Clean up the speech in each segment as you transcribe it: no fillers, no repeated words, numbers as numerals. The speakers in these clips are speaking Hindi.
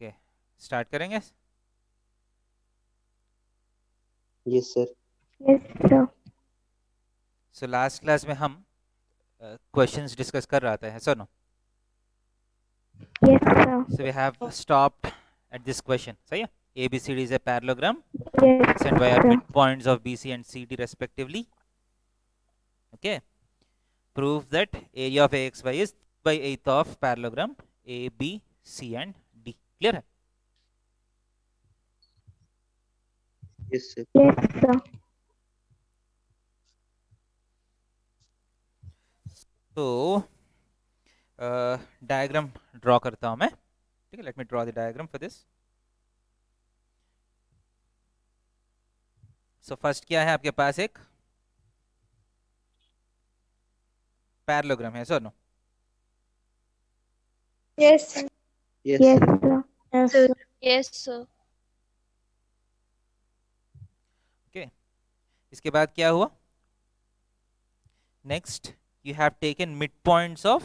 ओके, स्टार्ट करेंगे। Yes sir. Yes, sir. So last class में हम क्वेश्चंस डिस्कस कर रहा था, sir no? Yes, sir. So we have stopped at this question, सही है? ABCD is a parallelogram. Yes, X and Y are sir. midpoints of BC and CD respectively. Okay. Prove that area of AXY is 3/8 of parallelogram A, B, C and D. Clear है? Yes sir. Yes, sir. तो डायग्राम ड्रॉ करता हूं मैं, ठीक है? Let me draw the diagram for this. So first क्या है आपके पास? एक पैरेललोग्राम है, sir no? Yes, sir. Yes Yes, sir. sir. Yes, sir. Yes, sir. Okay, इसके बाद क्या हुआ? Next you have taken mid points of,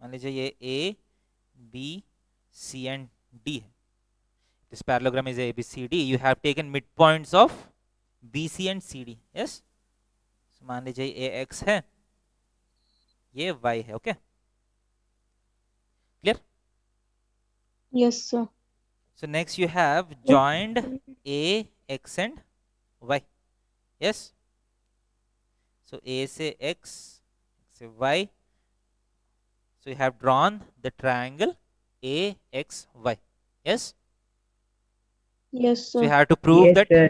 मान लीजिए ये A, B, C and D है। This parallelogram is ABCD. You have taken mid points of BC and CD. Yes, मान लीजिए ये X है, ये Y है। Okay, clear? Yes, sir. So next you have joined A, X and Y. Yes. So A से X से Y. So you have drawn the triangle AXY. Yes. Yes, So you sir. have to prove Yes, that sir.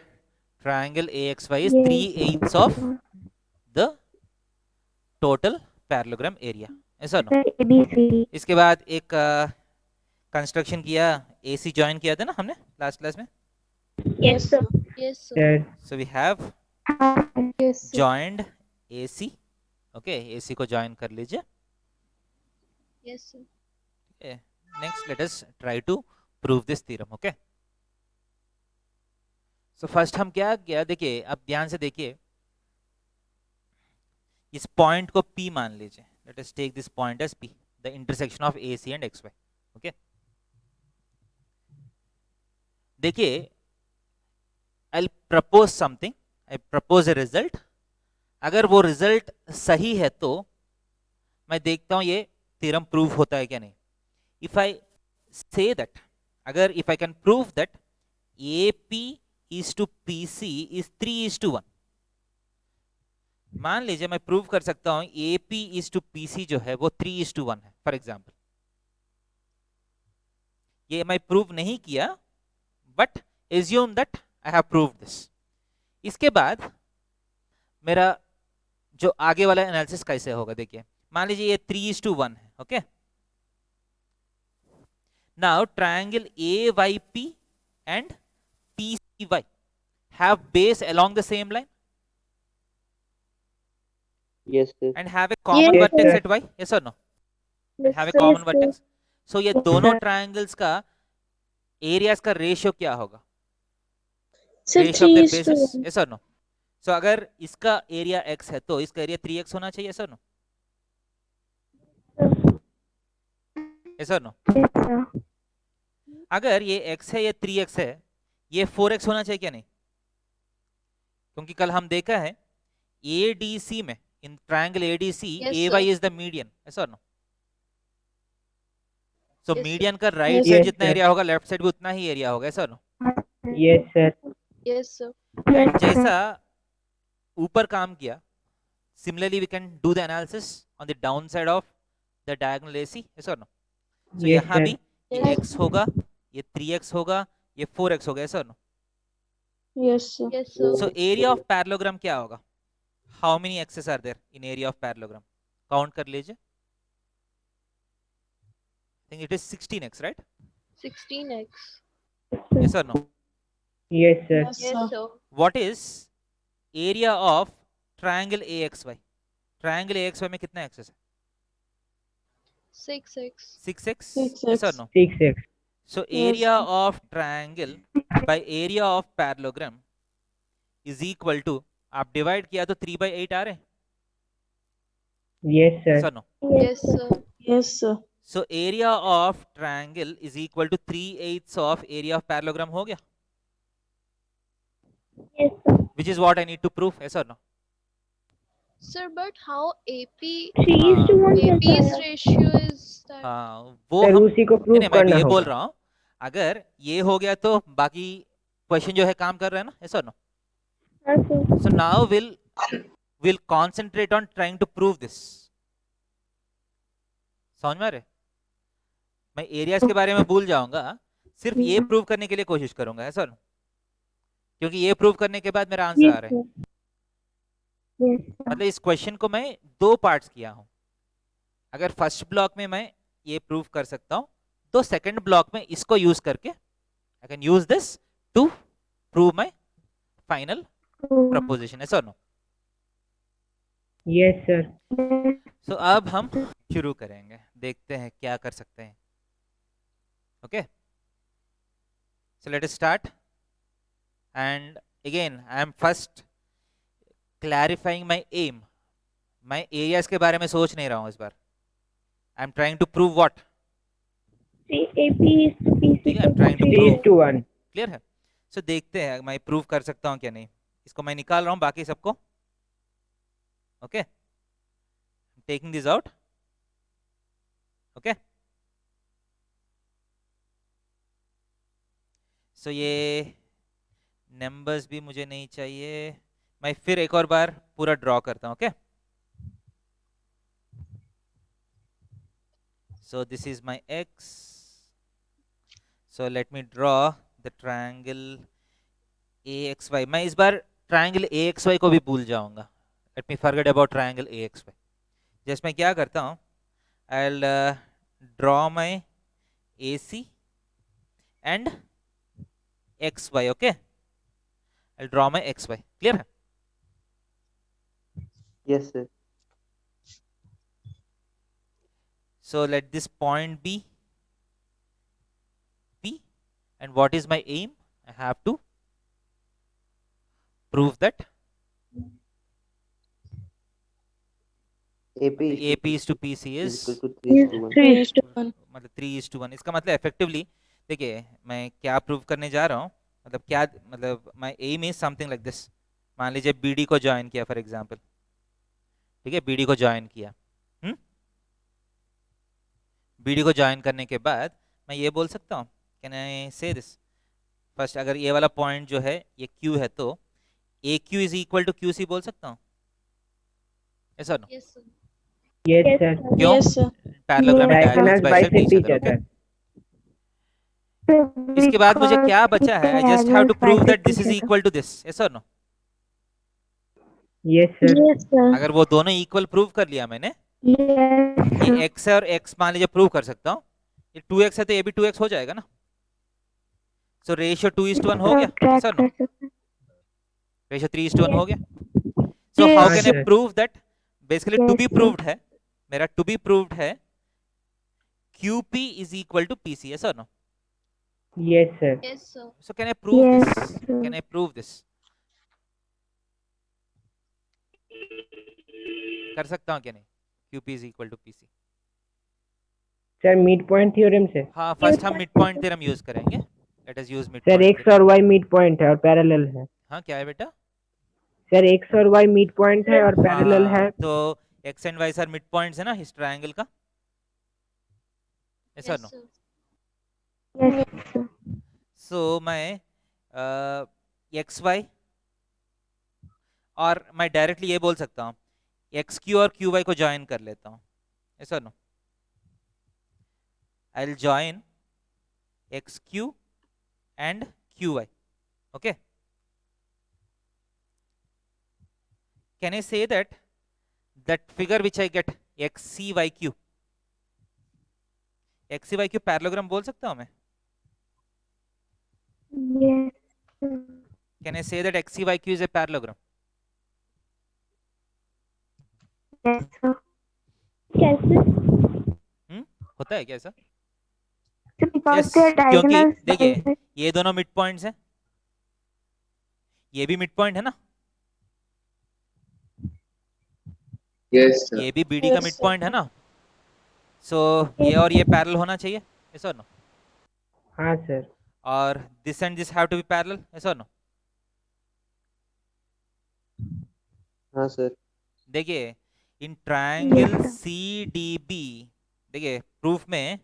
triangle AXY is Yes, 3/8 of sir. the total parallelogram area. ऐसा नो? Sir, ABCD. इसके बाद एक कंस्ट्रक्शन किया, AC ज्वाइन किया था ना हमने लास्ट क्लास में। Yes, sir. Yes, sir. Sir. So we have Yes, sir. joined AC. Okay, AC को ज्वाइन कर लीजिए। Yes, sir. Okay. Next let us try to prove this theorem. Okay. So first हम क्या किया, देखिए अब ध्यान से देखिए, इस पॉइंट को P मान लीजिए। Let us take this point as P, the intersection of AC and XY. Okay. देखिए, I'll propose something. I propose a result. अगर वो रिजल्ट सही है तो मैं देखता हूं ये थ्योरम प्रूव होता है क्या नहीं। इफ आई से दैट, अगर if I can prove that AP is to PC is 3:1, मान लीजिए मैं प्रूव कर सकता हूं AP is to PC जो है वो 3:1 है फॉर एग्जांपल। ये मैं प्रूव नहीं किया, but assume that I have proved this. इसके बाद मेरा जो आगे वाला एनालिसिस कैसे होगा, देखिए मान लीजिए ये 3:1 है। Okay, now triangle AYP and PCY have base along the same line yes sir. and have a common Yes, vertex sir. at Y. Yes or no? Yes, Have a sir. common Yes, vertex. So ये Yes, दोनों sir. ट्रायंगल्स का एरियाज का रेशियो क्या होगा? Sir, ratio of their 3:1. Basis. Yes और नो? सो अगर इसका एरिया x है तो इसका एरिया 3x होना चाहिए। यस और नो? यस और नो? Yes, sir. अगर ये x है, ये 3x है, ये 4x होना चाहिए क्या नहीं? क्योंकि कल हम देखा है ADC में, in triangle ADC Yes, AY sir. Is the median. Yes और no? So Yes, sir. Median का राइट Yes, साइड sir. जितना Yes, एरिया होगा लेफ्ट साइड भी उतना ही एरिया होगा। Sir no? Yes sir. Yes, sir. And Yes, जैसा sir. ऊपर काम किया, similarly we can do the analysis on the down side of the diagonal AC। Yes और नो? सो यस यहाँ सर। भी ये Yes. x होगा, ये 3x होगा, ये 4x होगा। यस और no? Yes, sir. Yes, sir. So area of parallelogram क्या होगा? How many x's are there in area of parallelogram? Count कर लीजिए। I think it is 16x, right? 16x. Yes or no? Yes sir. Yes, sir. What is area of triangle AXY? Triangle AXY में कितना एक्सेस है? 6x. 6x? 6x. Yes or no? 6x. So Yes, area sir. of triangle by area of parallelogram is equal to, आप डिवाइड किया तो 3/8 आ रहे हैं। Yes Yes sir. or no? Yes, sir. Yes, sir. So area of triangle is equal to 3/8 of area of parallelogram हो गया, Yes, sir. Which is what I need to prove, yes or no? Sir, but how AP 3:1 AP's कैसा है? ratio is that? हाँ वो सर हम उसी को नहीं प्रूव नहीं, मैं करना ये बोल होगा। रहा हूँ अगर ये हो गया तो बाकी क्वेश्चन जो है काम कर रहे हैं ना, yes or no? हाँ, sir. So now we'll concentrate on trying to prove this. समझ में आ रहे? मैं एरियाज के बारे में भूल जाऊंगा, सिर्फ ये प्रूव करने के लिए कोशिश करूंगा, है सर? क्योंकि ये प्रूव करने के बाद मेरा आंसर आ Yes, रहा है। sir. Yes, sir. मतलब इस क्वेश्चन को मैं 2 पार्ट्स किया हूं। अगर फर्स्ट ब्लॉक में मैं ये प्रूव कर सकता हूं तो सेकंड ब्लॉक में इसको यूज करके I can use this to prove my final proposition, है sir? No? Yes sir. So अब हम शुरू करेंगे, देखते हैं क्या कर सकते हैं। Okay, so let us start and again I am first clarifying my aim. मैं एरियाज के बारे में सोच नहीं रहा हूं इस बार। I am trying to prove what, 3AP is to PC. ठीक है, I am trying to 3:1। Clear है? सो देखते हैं मैं प्रूव कर सकता हूं क्या नहीं। इसको मैं निकाल रहा हूं बाकी सबको। Okay, taking this out. Okay, so ये नंबर्स भी मुझे नहीं चाहिए। मैं फिर एक और बार पूरा ड्रॉ करता हूं। Okay, so this is my x, so let me draw the triangle AXY। मैं इस बार ट्रायंगल AXY को भी भूल जाऊंगा। let me forget about triangle AXY। जैसे मैं क्या करता हूं, I'll draw my AC and XY। okay, I'll draw my XY। clear है? Yes sir. So let this point be P, and what is my aim? I have to prove that AP is to PC is equal to 3:1। 3:1. मतलब 3:1। इसका मतलब इफेक्टिवली देखिए मैं क्या प्रूव करने जा रहा हूँ, मतलब क्या, मतलब my aim is something like this. मान लीजिए BD को ज्वाइन किया फॉर एग्जांपल, ठीक है, BD को ज्वाइन किया। BD को ज्वाइन करने के बाद मैं ये बोल सकता हूँ, कैन आई से दिस फर्स्ट, अगर ये वाला पॉइंट जो है ये Q है तो AQ is equal to QC बोल सकता हूँ, ऐसा no? Yes, sir. Yes sir. क्यों? Yes, sir. पैरेललोग्राम में diagonals diagonals bisect bisect each each other. Okay, other. इसके बाद मुझे क्या बचा है? I just have to prove that this is equal to this, yes और no? Yes sir. Yes, sir. अगर वो दोनों इक्वल प्रूव कर लिया मैंने, Yes, ये sir. x है और x मान लीजिए प्रूव कर सकता हूँ, ये 2x है तो ये भी 2x हो जाएगा ना। सो रेशियो 2:1 हो गया, Subtract सर नो? कर सकते हैं. रेशियो 3:1 हो गया। So how Yes, can I sir. Prove that? Basically to Yes, be sir. Proved है, मेरा टू बी प्रूव्ड है QP is equal to PC, yes और no? Yes sir. Yes, sir. So can I prove Yes, this? sir. Can I prove this? कर सकता हूँ क्या नहीं? QP is equal to PC। Sir mid point theorem से। हाँ, फर्स्ट हम मिड पॉइंट थ्योरम यूज करेंगे। Late us use mid sir point X और वाई मिड पॉइंट है और पैरेलल है। हाँ, क्या है बेटा? सर एक्स और वाई मिड पॉइंट है और पैरेलल है। तो X and Y sir mid points है ना इस ट्रायंगल का, ऐसा Yes, no? sir. Yes, sir. So मैं एक्स वाई और मैं डायरेक्टली ये बोल सकता हूँ एक्स क्यू और क्यू वाई को ज्वाइन कर लेता हूँ, ऐसा no? I will join X Q and Q Y. Okay, can I say that figure which I get XCYQ, XCYQ parallelogram बोल सकता हूँ मैं? Yes, sir. Can I say that XCYQ is a parallelogram? Yes, sir. कैसे? होता है क्या ऐसा? So because Yes, they are क्योंकि diagonals देखिए bisect. ये दोनों मिड पॉइंट्स हैं, ये भी मिड पॉइंट है ना, यस ये भी BD का Yes, मिड sir. पॉइंट है ना। सो ये और ये पैरेलल होना चाहिए, yes or no? हाँ सर। और this and this have to be parallel, yes or no? हाँ सर। देखिए in triangle Yes, sir. CDB, देखिए प्रूफ में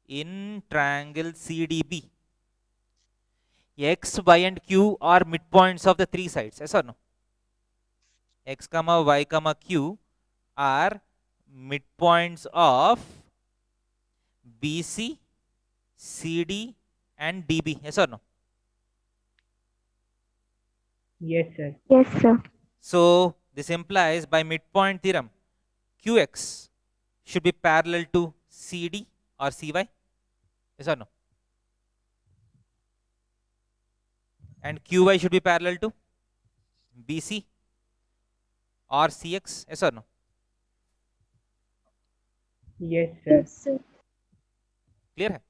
in triangle CDB x, y and q are midpoints of the three sides, yes or no? x, y, q are midpoints of BC, CD and DB, yes or no? Yes sir. Yes, sir. So this implies by midpoint theorem QX should be parallel to CD or CY, yes or no? And QY should be parallel to BC or CX, yes or no? Yes sir. Yes, sir. Clear है?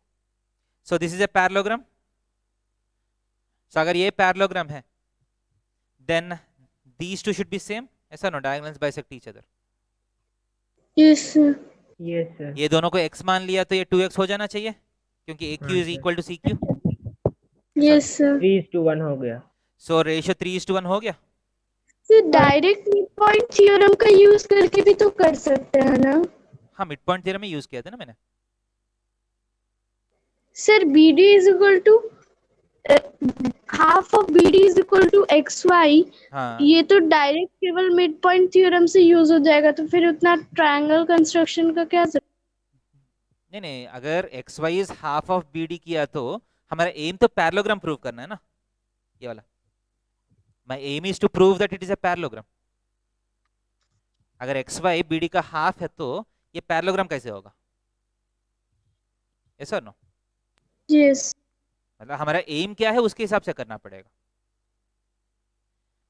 So this is a parallelogram. So अगर ये parallelogram है, then these two should be same, yes or no? Diagonals bisect each other. Yes, sir. Yes sir. ये दोनों को x मान लिया तो ये 2x हो जाना चाहिए, क्योंकि AQ हाँ, is sir. equal to CQ. Yes, sir. 3:1 हो गया। So ratio 3:1 हो गया. तो डायरेक्ट मिडपॉइंट थ्योरम का यूज करके भी तो कर सकते हैं ना हाँ मिड-पॉइंट थ्योरम में यूज किया था ना मैंने. Sir BD is equal to half of BD is equal to XY. हाँ ये तो डायरेक्ट केवल मिड पॉइंट थ्योरम से यूज हो जाएगा, तो फिर उतना ट्रायंगल कंस्ट्रक्शन का क्या नहीं नहीं, अगर XY is half of BD किया तो हमारा एम तो पैरेललोग्राम प्रूव करना है ना, ये वाला. My aim is to prove that it is a parallelogram. अगर XY BD का हाफ है तो ये पैरेललोग्राम कैसे होगा? yes or no? यस मतलब हमारा एम क्या है उसके हिसाब से करना पड़ेगा.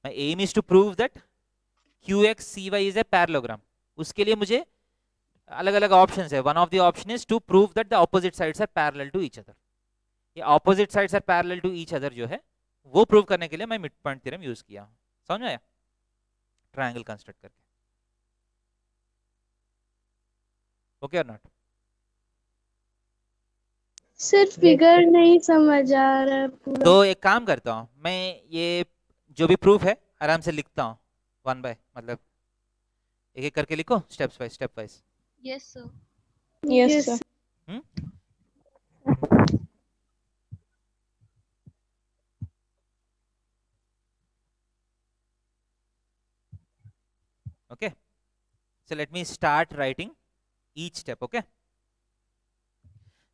My aim is to prove that QX CY is a parallelogram. उसके लिए मुझे अलग अलग ऑप्शंस है. One of the option is to prove that the opposite sides are parallel to each other. ये opposite sides are parallel to each other जो है वो प्रूव करने के लिए मैं मिड पॉइंट थ्योरम यूज किया हूं. समझ में आया? ट्रायंगल कंस्ट्रक्ट करके. Okay or not? Sir figure नहीं समझ आ रहा है पूरा. तो एक काम करता हूं, मैं ये जो भी प्रूफ है आराम से लिखता हूं वन बाय, मतलब एक एक करके लिखो steps wise, step wise. Yes sir. Yes, sir. Okay, so let me start writing each step. Okay,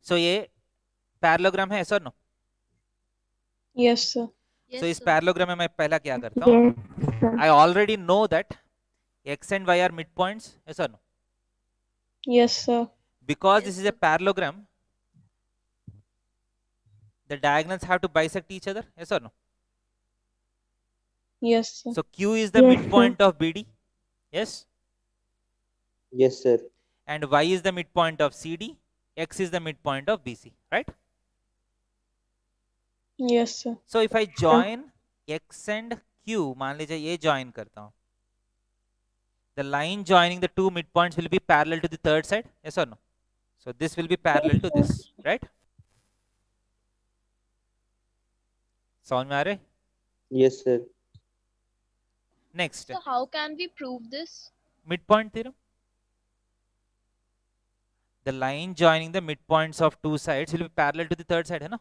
so ये पैरेललोग्राम है, ऐसा नो? Yes, sir. So इस पैरेललोग्राम में मैं पहला क्या करता हूँ? Yes, sir. I already know that x and y are midpoints, ऐसा no? Yes, sir. Because this is a parallelogram, the diagonals have to bisect each other, yes or no? Yes, sir. So q is the Yes, midpoint of BD, yes, Yes, sir. and y is the midpoint of CD, x is the midpoint of BC, right? Yes, sir. So if I join x and q, मान लीजिए ये join करता हूँ, the line joining the two midpoints will be parallel to the third side, yes or no? So this will be parallel to this, right? समझ में आ रहे? Yes, sir. Next, So how can we prove this? midpoint theorem. The line joining the midpoints of two sides will be parallel to the third side, है ना?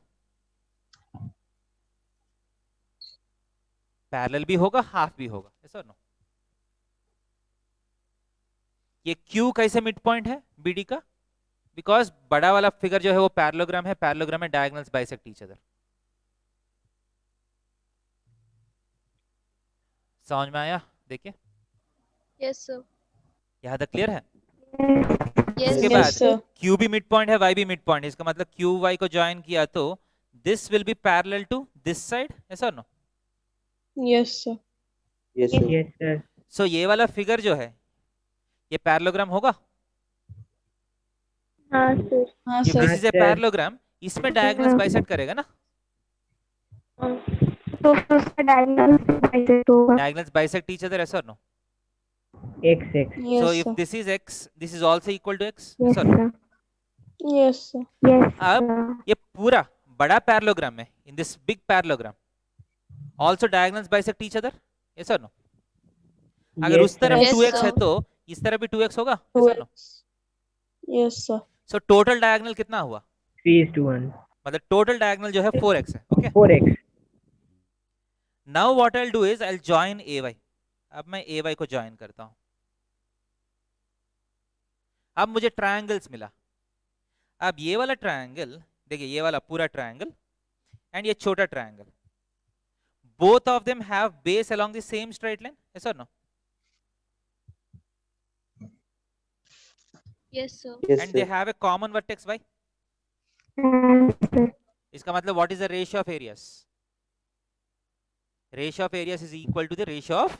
Parallel भी होगा, half भी होगा, yes or no? ये Q कैसे midpoint है BD का? Because बड़ा वाला फिगर जो है वो पैरेललोग्राम है, पैरेललोग्राम में diagonals bisect each other. समझ में आया? देखिए Yes sir. यहाँ तक क्लियर है? Yes इसके sir. बाद Yes, sir. Q भी midpoint है, Y भी midpoint है, इसका मतलब Q Y को ज्वाइन किया तो this will be parallel to this side, yes or no? Yes, sir. Yes, sir. Yes sir. So ये वाला फिगर जो है ये पैरेललोग्राम होगा? हाँ सर. हाँ, If sir. this is a sir. parallelogram, इसमें diagonals bisect करेगा ना? तो फिर उसका डायगोनल बाइसेक्ट होगा. Diagonals bisect each other, yes or no? X. Yes, So if sir. this is x, this is also equal to x. Yes, Yes or no? sir. Yes, sir. Yes, अब sir. ये पूरा बड़ा पैरेललोग्राम है, in this big parallelogram also diagonals bisect each other. Yes or no? अगर Yes, उस तरफ sir. Yes, 2x है sir. तो इस तरफ भी 2x होगा. Yes or no? 2x. Yes, sir. So total diagonal कितना हुआ? 3:1. मतलब total diagonal जो है 4x है. Okay. 4x. Now what I'll do is I'll join ay. अब मैं ay को join करता हूं. अब मुझे ट्रायंगल्स मिला. अब ये वाला ट्रायंगल देखिए, ये वाला पूरा ट्रायंगल एंड ये छोटा triangle, both of them have base along the same straight line. Yes or no? Yes, sir. Yes, And they sir. have a common vertex y. Yes, sir. इसका मतलब what is the ratio of areas? Ratio of areas is equal to the ratio of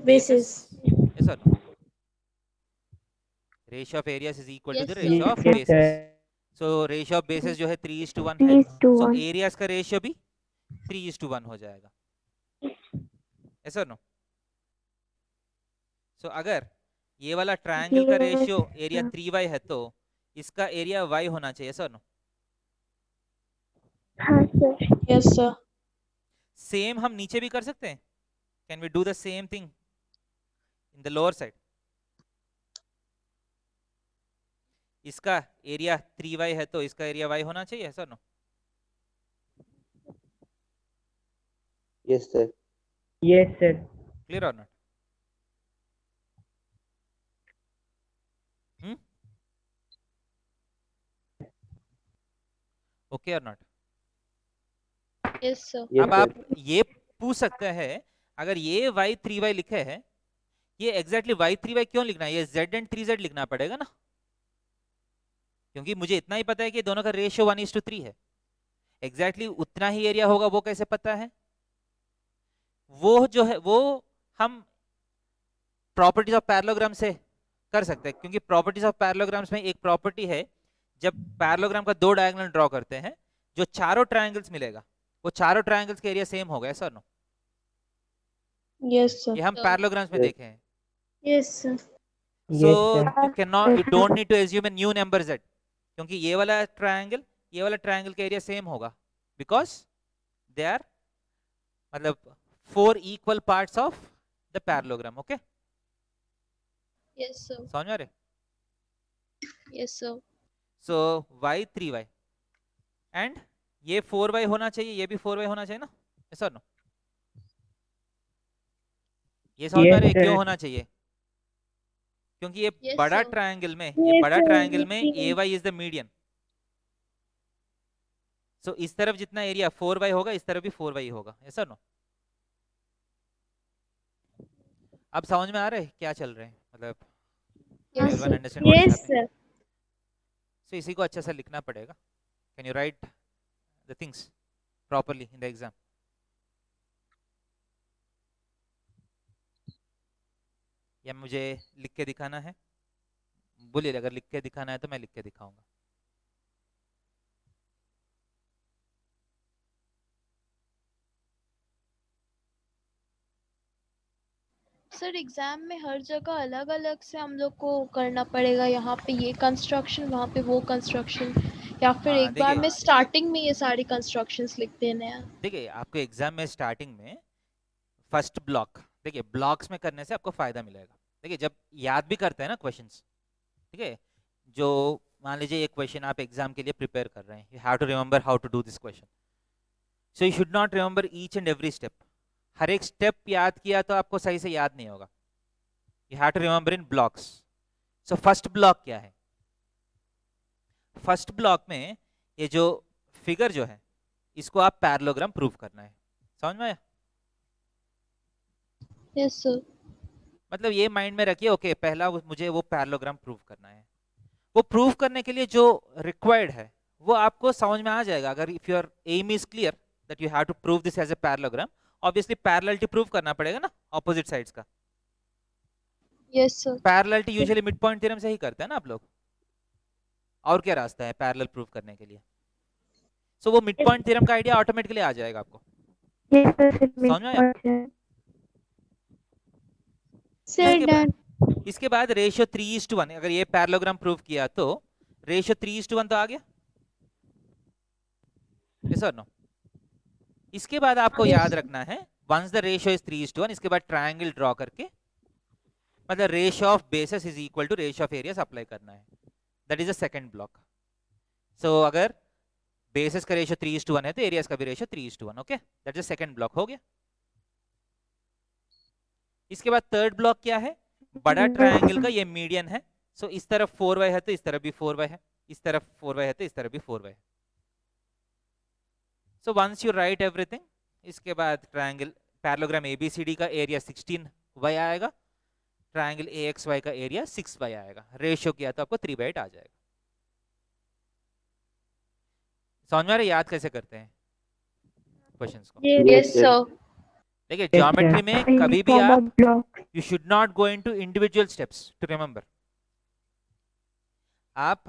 Basis. Yes or no? Ratio of areas is equal to Yes, the sir. ratio of Yes, bases. sir. So ratio of bases जो है 3:1 है. 3:1. So areas का ratio भी 3:1 हो जाएगा. Yes or no? So अगर ये वाला ट्रायंगल का Yes, ratio area sir. 3y है तो इसका एरिया y होना चाहिए. Yes or no? हाँ, sir. Yes, sir. सेम हम नीचे भी कर सकते हैं. Can we do the same thing in the lower side? इसका एरिया 3y है तो इसका एरिया y होना चाहिए. Sir no? Yes, sir. Yes, sir. Clear or not? Okay or not? Yes, sir. Yes, अब sir. आप ये पूछ सकते हैं, अगर ये y 3y लिखे है, ये एग्जैक्टली y 3y क्यों लिखना है? ये z एंड 3z लिखना पड़ेगा ना, क्योंकि मुझे इतना ही पता है कि दोनों का रेशियो 1:3 है. एग्जैक्टली उतना ही एरिया होगा वो कैसे पता है? वो जो है वो हम प्रॉपर्टीज ऑफ पैरेललोग्राम से कर सकते हैं, क्योंकि प्रॉपर्टीज ऑफ पैरेललोग्राम्स में एक प्रॉपर्टी है, जब पैरेललोग्राम का 2 डायगोनल ड्रॉ करते हैं, जो चारों ट्रायंगल्स मिलेगा वो चारों ट्रायंगल्स के एरिया सेम होगा. ऐसा नो? Yes, sir. ये हम Sir. पैरेललोग्राम्स में Yes. देखे हैं. Yes, sir. So Yes, sir. you don't need to assume a new number z, क्योंकि ये वाला ट्रायंगल का एरिया सेम होगा, बिकॉज दे आर मतलब 4 equal parts of the parallelogram. Okay, Yes, sir. समझ में आ रहे? Yes, sir. So y 3y and ये 4y होना चाहिए, ये भी 4y होना चाहिए ना. ऐसा नो? ये समझ में आ Yes, रहे है क्यों sir. होना चाहिए? क्योंकि ये Yes, बड़ा sir. ट्रायंगल में, Yes, ये बड़ा sir. ट्रायंगल में Yes, ay is the median. So इस तरफ जितना एरिया 4y होगा, इस तरफ भी 4y होगा. ऐसा नो? अब समझ में आ रहा है क्या चल रहे हैं? मतलब Yes, everyone sir. understand what is Yes, happening? sir. So इसी को अच्छा सा लिखना पड़ेगा. Can you write the things properly in the exam? या मुझे लिख के दिखाना है? बोलिए, अगर लिख के दिखाना है तो मैं लिख के दिखाऊंगा. सर एग्जाम में हर जगह अलग अलग से हम लोग को करना पड़ेगा, यहाँ पे ये कंस्ट्रक्शन, वहाँ पे वो कंस्ट्रक्शन, या फिर हाँ, एक बार देखिए में स्टार्टिंग में ये सारी कंस्ट्रक्शंस लिख देने हैं? देखिए आपको एग्जाम में स्टार्टिंग में फर्स्ट ब्लॉक, देखिए ब्लॉक्स में करने से आपको फायदा मिलेगा. देखिए जब याद भी करते हैं ना क्वेश्चंस, ठीक है, जो मान लीजिए एक क्वेश्चन आप एग्जाम के लिए प्रिपेयर कर रहे हैं, you have to remember how to do this question. So you should not remember each and every step. हर एक स्टेप याद किया तो आपको सही से याद नहीं होगा. You have to remember in blocks. So first block क्या है? फर्स्ट ब्लॉक में ये जो फिगर जो है इसको आप पैरेललोग्राम प्रूव करना है. समझ में आया? Yes sir. मतलब ये माइंड में रखिए, ओके पहला मुझे वो पैरेललोग्राम प्रूव करना है. वो प्रूव करने के लिए जो रिक्वायर्ड है वो आपको समझ में आ जाएगा. अगर if your aim is clear that you have to prove this as a parallelogram, obviously parallelity prove करना पड़ेगा ना ऑपोजिट साइड्स का. Yes sir. Parallelity usually mid point theorem से ही करते हैं ना आप लोग. और क्या रास्ता है पैरेलल प्रूव करने के लिए? सो वो मिड पॉइंट थ्योरम का आइडिया ऑटोमेटिकली आ जाएगा आपको. Yes, sir. समझ में आया? Sir done. इसके बाद रेशियो 3:1, अगर ये पैरेललोग्राम प्रूव किया तो रेशियो 3:1 तो आ गया, यस और नो। इसके बाद आपको याद रखना है वंस द रेशियो इज 3:1, इसके बाद ट्रायंगल ड्रॉ करके मतलब ratio of bases is equal to ratio of areas apply करना है, that is the second block. So अगर बेसिस का रेशियो 3:1 है तो एरियाज का भी ratio 3:1, okay, that is second block हो गया। इसके बाद थर्ड ब्लॉक क्या है, बड़ा ट्रायंगल का ये मीडियन है, सो इस तरफ 4y है तो इस तरफ भी 4y है, इस तरफ 4y है तो इस तरफ भी 4y है। So once you write everything, इसके बाद ट्रायंगल पैरेललोग्राम ABCD का एरिया 16y आएगा, ट्रायंगल AXY का एरिया 6y आएगा, रेशियो किया तो आपको 3/8 आ जाएगा। समझ में आ रहा है याद कैसे करते हैं क्वेश्चंस को? Yes sir. देखिए Yes, ज्योमेट्री sir. में In कभी भी form आप of block. You should not go into individual steps to remember, आप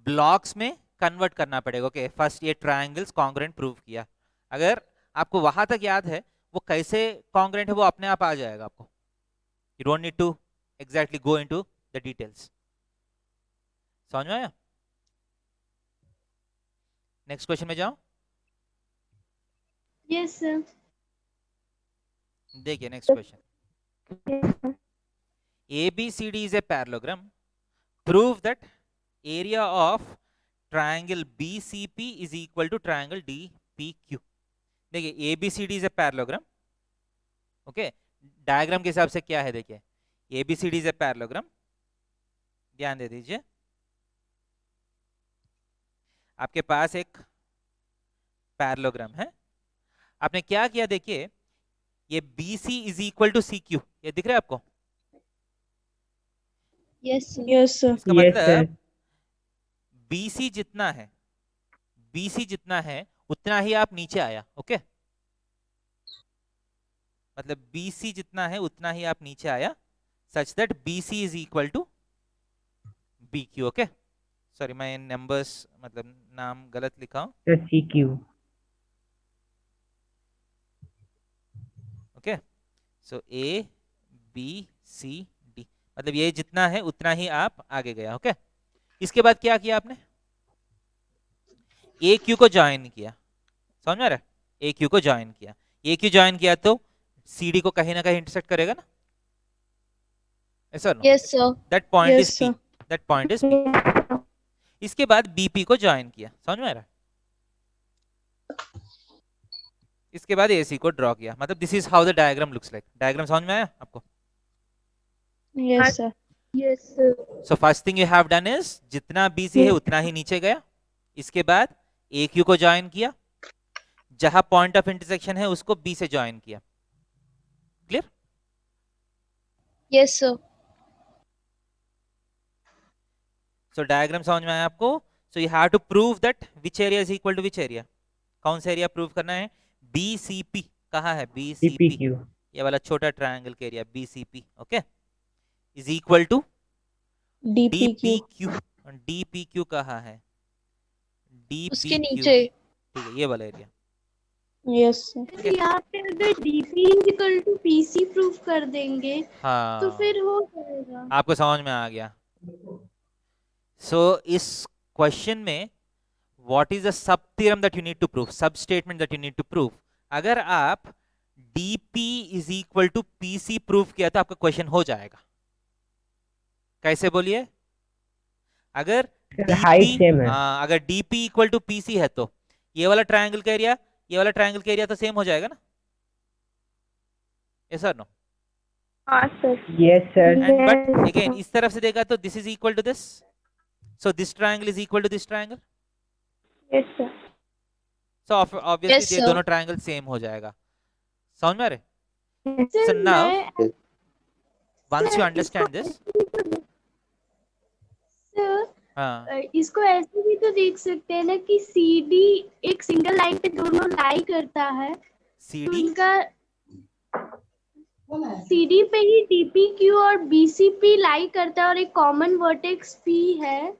ब्लॉक्स में कन्वर्ट करना पड़ेगा। ओके, फर्स्ट ये ट्रायंगल्स कॉन्ग्रुएंट प्रूव किया, अगर आपको वहां तक याद है वो कैसे कॉन्ग्रुएंट है वो अपने आप आ जाएगा आपको, you don't need to exactly go into the details. समझ में आया? नेक्स्ट क्वेश्चन में जाओ। Yes sir. देखिए next question, Yes, sir. ABCD is a parallelogram, prove that area of triangle BCP is equal to triangle DPQ। देखिए ABCD is a parallelogram, okay, diagram के हिसाब से क्या है, देखिए ABCD is a parallelogram, ध्यान दे दीजिए, आपके पास एक पैरेललोग्राम है, आपने क्या किया, देखिए ये BC is equal to CQ, ये दिख रहा है आपको? Yes sir. Yes, sir. इसका Yes, sir. मतलब BC जितना है, BC जितना है उतना ही आप नीचे आया, ओके, मतलब BC जितना है उतना ही आप नीचे आया, such that BC is equal to BQ, okay. Sorry मैं नंबर्स मतलब नाम गलत लिखा हूं, Sir, CQ. Okay. So A B C D, मतलब ये जितना है उतना ही आप आगे गया, ओके। इसके बाद क्या किया आपने, AQ को ज्वाइन किया, समझ में आ रहा है? AQ को ज्वाइन किया, AQ ज्वाइन किया तो CD को कहीं ना कहीं इंटरसेक्ट करेगा ना, ऐसा no, yes sir. That point Yes, is P, sir. That point is P। Yes, sir. इसके बाद BP को ज्वाइन किया, समझ में आ रहा है? इसके बाद AC को ड्रॉ किया, मतलब this is how the diagram looks like. Diagram समझ में आया आपको? Yes, sir. Yes sir. So first thing you have done is जितना BC है उतना ही नीचे गया, इसके बाद AQ को ज्वाइन किया, जहां पॉइंट ऑफ इंटरसेक्शन है उसको B से ज्वाइन किया, clear? Yes sir. So diagram समझ में आया आपको? So you have to prove that which area is equal to which area, कौन सा एरिया प्रूव करना है, BCP, कहाँ है BCP, CPQ. ये वाला छोटा ट्रायंगल का area BCP, okay, is equal to DPQ. DPQ। DPQ कहाँ है, उसके DPQ, नीचे। ठीक है, ये वाला एरिया। Yes, sir. Okay. यहाँ पे अगर DP equal to PC prove कर देंगे हाँ, तो फिर हो जाएगा। आपको समझ में आ गया। सो इस क्वेश्चन में what is the sub theorem that you need to prove, sub statement that you need to prove, अगर आप DP is equal to PC prove किया तो आपका क्वेश्चन हो जाएगा। कैसे बोलिए, अगर Sir, height same है. अगर DP इक्वल टू PC है तो ये वाला ट्रायंगल का एरिया, ये वाला ट्रायंगल का एरिया तो सेम हो जाएगा ना, यस और नो? हाँ sir. Yes, sir. And but Yes, again sir. इस तरफ से देखा तो this is equal to this, so this triangle is equal to this triangle, Yes, sir. So obviously Yes, ये sir. दोनों ट्रायंगल सेम हो जाएगा। समझ में आ रहे? Yes. So सर now मैं once you sir, understand this, sir हाँ इसको ऐसे भी तो देख सकते हैं ना कि CD एक सिंगल लाइन पे दोनों लाई करता है, तो CD इनका CD पे ही DPQ और BCP लाई करता है और एक कॉमन वर्टेक्स P है,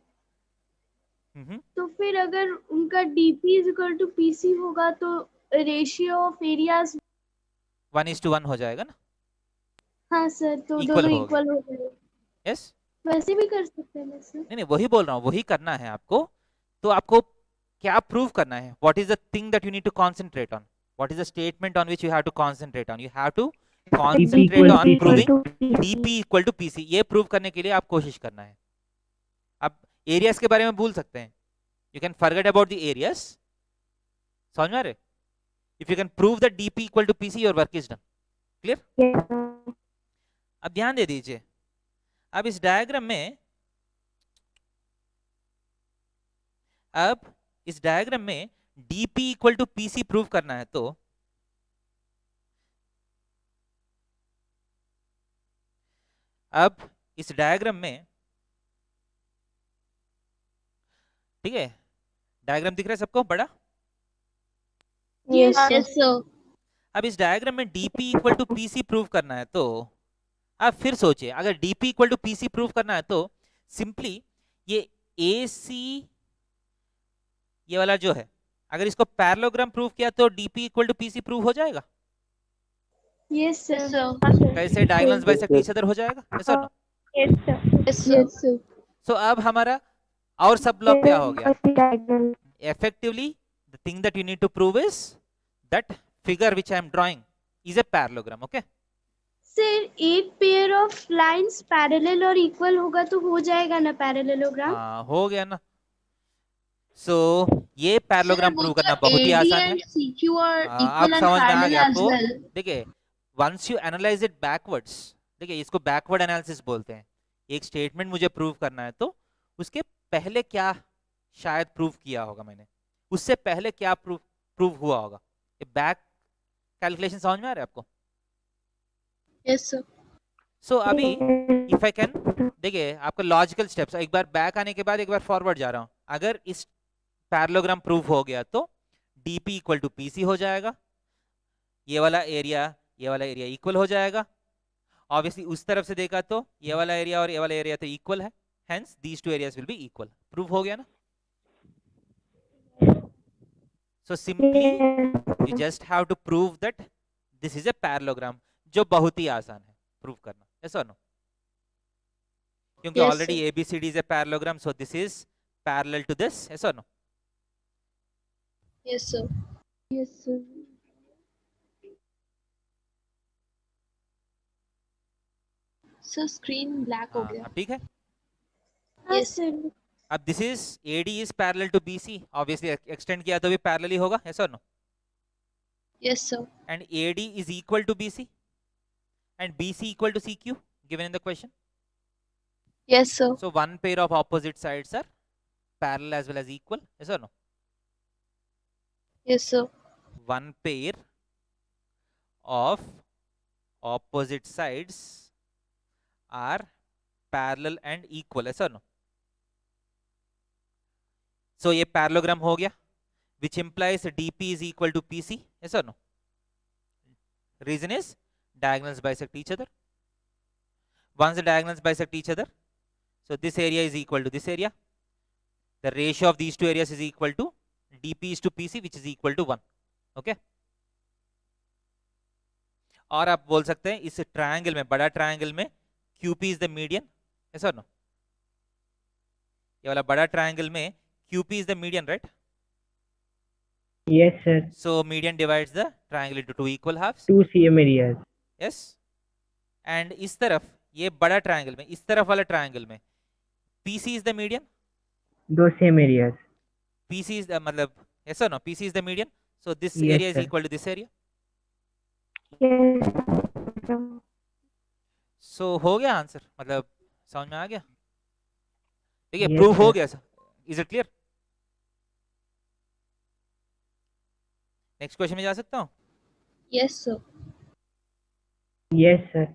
तो फिर अगर उनका DP is equal to PC होगा तो रेशियो ऑफ एरियाज। 1:1 हो जाएगा ना, हाँ सर, तो Equal दोनों हो इक्वल हो जाएगा। यस वैसे भी कर सकते हैं ना सर? नहीं, वही बोल रहा हूँ, वही करना है आपको। तो आपको क्या प्रूव करना है? What is the thing that you need to concentrate on? What is the statement on which you have to concentrate on? You have to concentrate equal on PC. Proving DP equal to PC. ये प्रूव करने के लिए आप कोशिश करना है। आप एरियाज के बारे में भूल सकते हैं, you can forget about the areas. समझ में आ रहे? If you can prove that DP equal to PC, your work is done. Clear? Yes, sir. अब ध्यान दे दीजिए, अब इस डायग्राम में, अब इस डायग्राम में DP equal to PC prove करना है, तो अब इस डायग्राम में, ठीक है, डायग्राम दिख रहा है सबको बड़ा? Yes, sir. Yes, sir. अब इस डायग्राम में DP equal to PC prove करना है, तो आप फिर सोचिए, अगर DP equal to PC prove करना है तो सिंपली ये एसी, ये वाला जो है, अगर इसको पैरेललोग्राम प्रूव किया तो DP equal to PC prove हो जाएगा। Yes Yes, sir. sir. कैसे डायगोनल्स बाइसेक्ट ईच अदर हो जाएगा, ऐसा ना? Yes, sir. Yes, sir. Yes, sir. सो अब हमारा और सब ब्लॉक क्या हो गया? Diagonal. Effectively the thing that you need to prove is that figure which I am drawing is a parallelogram. Okay? Sir एक पेयर ऑफ लाइंस पैरेलल और इक्वल होगा तो हो जाएगा ना पैरेललोग्राम? हाँ, हो गया ना। सो ये Sir, पैरेललोग्राम प्रूव both करना the बहुत ही AD आसान है। and CQ are अब equal and समझ में आ parallel गया as आपको। well. देखिए, once you analyse it backwards, देखिए इसको बैकवर्ड एनालिसिस बोलते हैं। एक स्टेटमेंट मुझे प्रूव करना है तो उसके पहले क्या शायद प्रूव किया होगा मैंने, उससे पहले क्या प्रूव हुआ होगा, ये बैक कैलकुलेशन समझ में आ रहा है आपको? Yes, sir. सो अभी इफ आई कैन, देखिए आपका लॉजिकल स्टेप्स, एक बार बैक आने के बाद एक बार फॉरवर्ड जा रहा हूं। अगर इस पैरेललोग्राम प्रूव हो गया तो डीपी इक्वल टू पीसी हो जाएगा, ये वाला एरिया इक्वल हो जाएगा। ऑब्वियसली उस तरफ से देखा तो ये वाला एरिया और ये वाला एरिया तो इक्वल है, hence these two areas will be equal. Prove हो गया ना? So simply you just have to prove that this is a parallelogram, जो बहुत ही आसान है प्रूव करना, ऐसा नो? क्योंकि Yes, already sir. ABCD is a parallelogram, so this is parallel to this, ऐसा no? Yes, sir. Yes, sir. Sir, screen black हो हाँ, गया. अब ठीक है। हाँ Yes. सर। अब this is AD is parallel to BC, obviously extend किया तो भी पैरेलल ही होगा, ऐसा no? Yes, sir. And AD is equal to BC and BC equal to CQ given in the question. Yes, sir. So one pair of opposite sides are parallel as well as equal, yes or no? Yes, sir. One pair of opposite sides are parallel and equal, yes or no? So ये parallelogram हो गया, which implies DP is equal to PC, yes or no? Reason is diagonals bisect each other. Once the diagonals bisect each other, so this area is equal to this area. The ratio of these two areas is equal to DP is to PC, which is equal to 1. Okay? और आप बोल सकते हैं इस ट्रायंगल में, बड़ा ट्रायंगल में QP is the median, yes or no? ये वाला बड़ा ट्रायंगल में QP is the median, right? Yes, sir. So median divides the triangle into two equal halves. 2 same areas. Yes. And इस तरफ, ये बड़ा ट्रायंगल में, इस तरफ वाला ट्रायंगल में PC is the median. 2 same areas. PC is the, मतलब, yes or no? PC is the median. So this Yes, area is sir. equal to this area. Yes, sir. So हो गया आंसर, मतलब समझ में आ गया? देखिए Yes, प्रूफ हो sir. गया sir. Is it clear? Next question में जा सकता हूँ? Yes, sir. Yes, sir.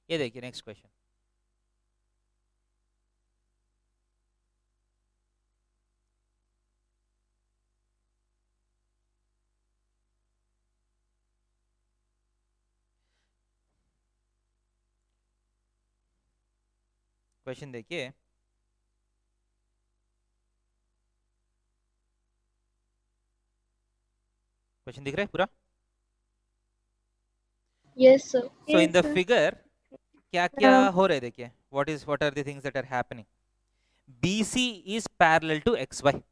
ये देखिए नेक्स्ट क्वेश्चन। क्वेश्चन देखिए, क्वेश्चन दिख रहा है पूरा? Yes, sir. So in Yes, the sir. figure, क्या क्या हो रहे देखिए, what are the things that are happening. BC is parallel to XY,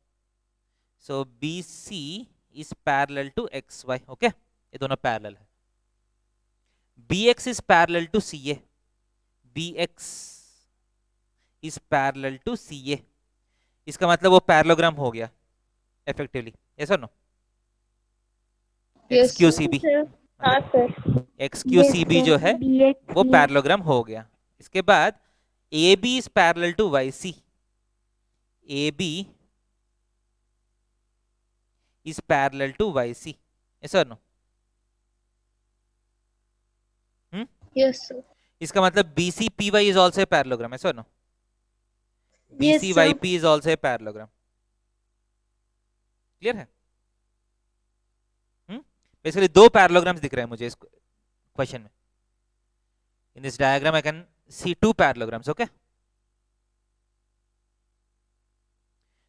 so BC is parallel to XY. okay, ये दोनों पैरेलल है. BX is parallel to CA, BX is parallel to CA. इसका मतलब वो पैरेललोग्राम हो गया effectively, yes or no? Yes, XQCB, हाँ सर. XQCB जो है वो BX पैरेललोग्राम हो गया. इसके बाद AB is parallel to YC, AB is parallel to YC, yes or no? Yes, sir. इसका मतलब BCPY is also a parallelogram, yes or no? Yes, sir. BCYP is also a parallelogram. Clear है? बेसिकली दो पैरेललोग्राम्स दिख रहे हैं मुझे इस क्वेश्चन में. In this diagram I can see two parallelograms. Okay,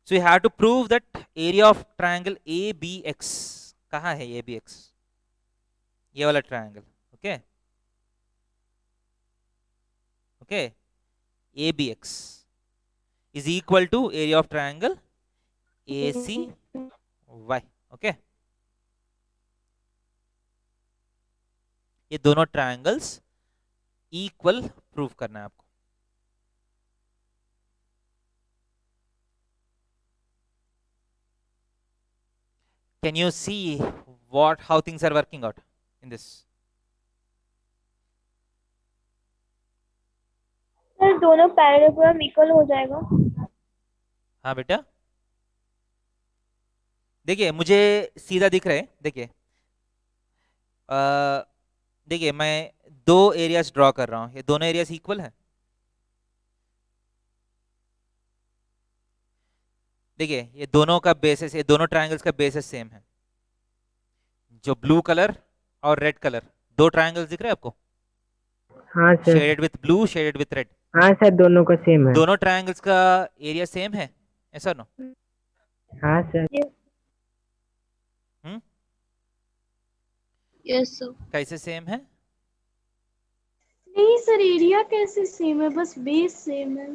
so you have to prove that area of triangle ABX, कहाँ है ABX? ये वाला triangle. Okay, okay, ABX is equal to area of triangle ACY. Okay, ये दोनों ट्रायंगल्स इक्वल प्रूव करना है आपको. Can you see what how things are working out in this? Sir दोनों पैरेललोग्राम इक्वल हो जाएगा. हाँ बेटा, देखिए मुझे सीधा दिख रहा है. देखिए देखिए मैं दो एरियाज ड्रॉ कर रहा हूँ, ये दोनों एरियाज इक्वल है. देखिए ये दोनों का बेसिस, ये दोनों ट्रायंगल्स का बेसिस सेम है. जो ब्लू कलर और रेड कलर, दो ट्रायंगल्स दिख रहे हैं आपको, हाँ sir. Shaded with blue, shaded with red. हाँ सर, दोनों का सेम है. दोनों ट्रायंगल्स का एरिया सेम है, ऐसा नो? हाँ सर. Yes, sir. कैसे सेम है? नहीं सर, एरिया कैसे सेम है, बस बेस सेम है.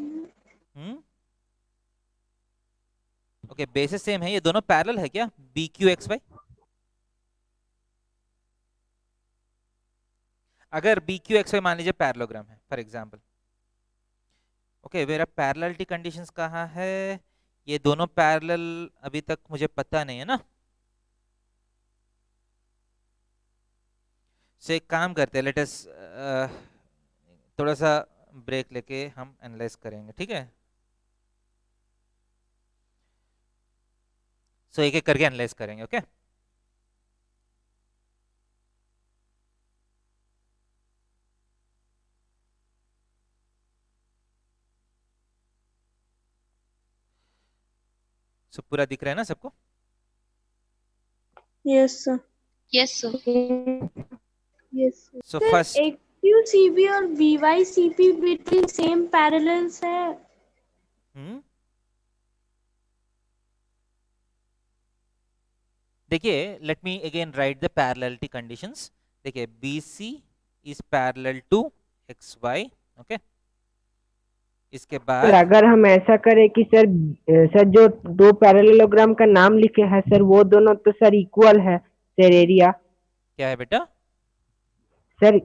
ओके, बेसिस सेम है. ये दोनों पैरेलल है क्या? BQXY. अगर BQXY मान लीजिए पैरेललोग्राम है फॉर एग्जांपल. ओके, मेरा पैरेललिटी कंडीशंस कहाँ है? ये दोनों पैरेलल अभी तक मुझे पता नहीं है ना. से एक काम करते हैं, लेट अस थोड़ा सा ब्रेक लेके हम एनालाइज करेंगे, ठीक है? सो एक एक करके एनालाइज करेंगे. ओके, सो पूरा दिख रहा है ना सबको? Yes, sir. Yes, sir. Yes, sir. So sir first XQCB और BYCP बिटवीन सेम पैरेलल्स है. देखिए, let me again write the parallelity conditions. देखिए, BC is parallel to XY. Okay, इसके सर बाद अगर हम ऐसा करें कि सर जो दो पैरेललोग्राम का नाम लिखे हैं सर, वो दोनों तो सर इक्वल है सर. एरिया क्या है बेटा? सर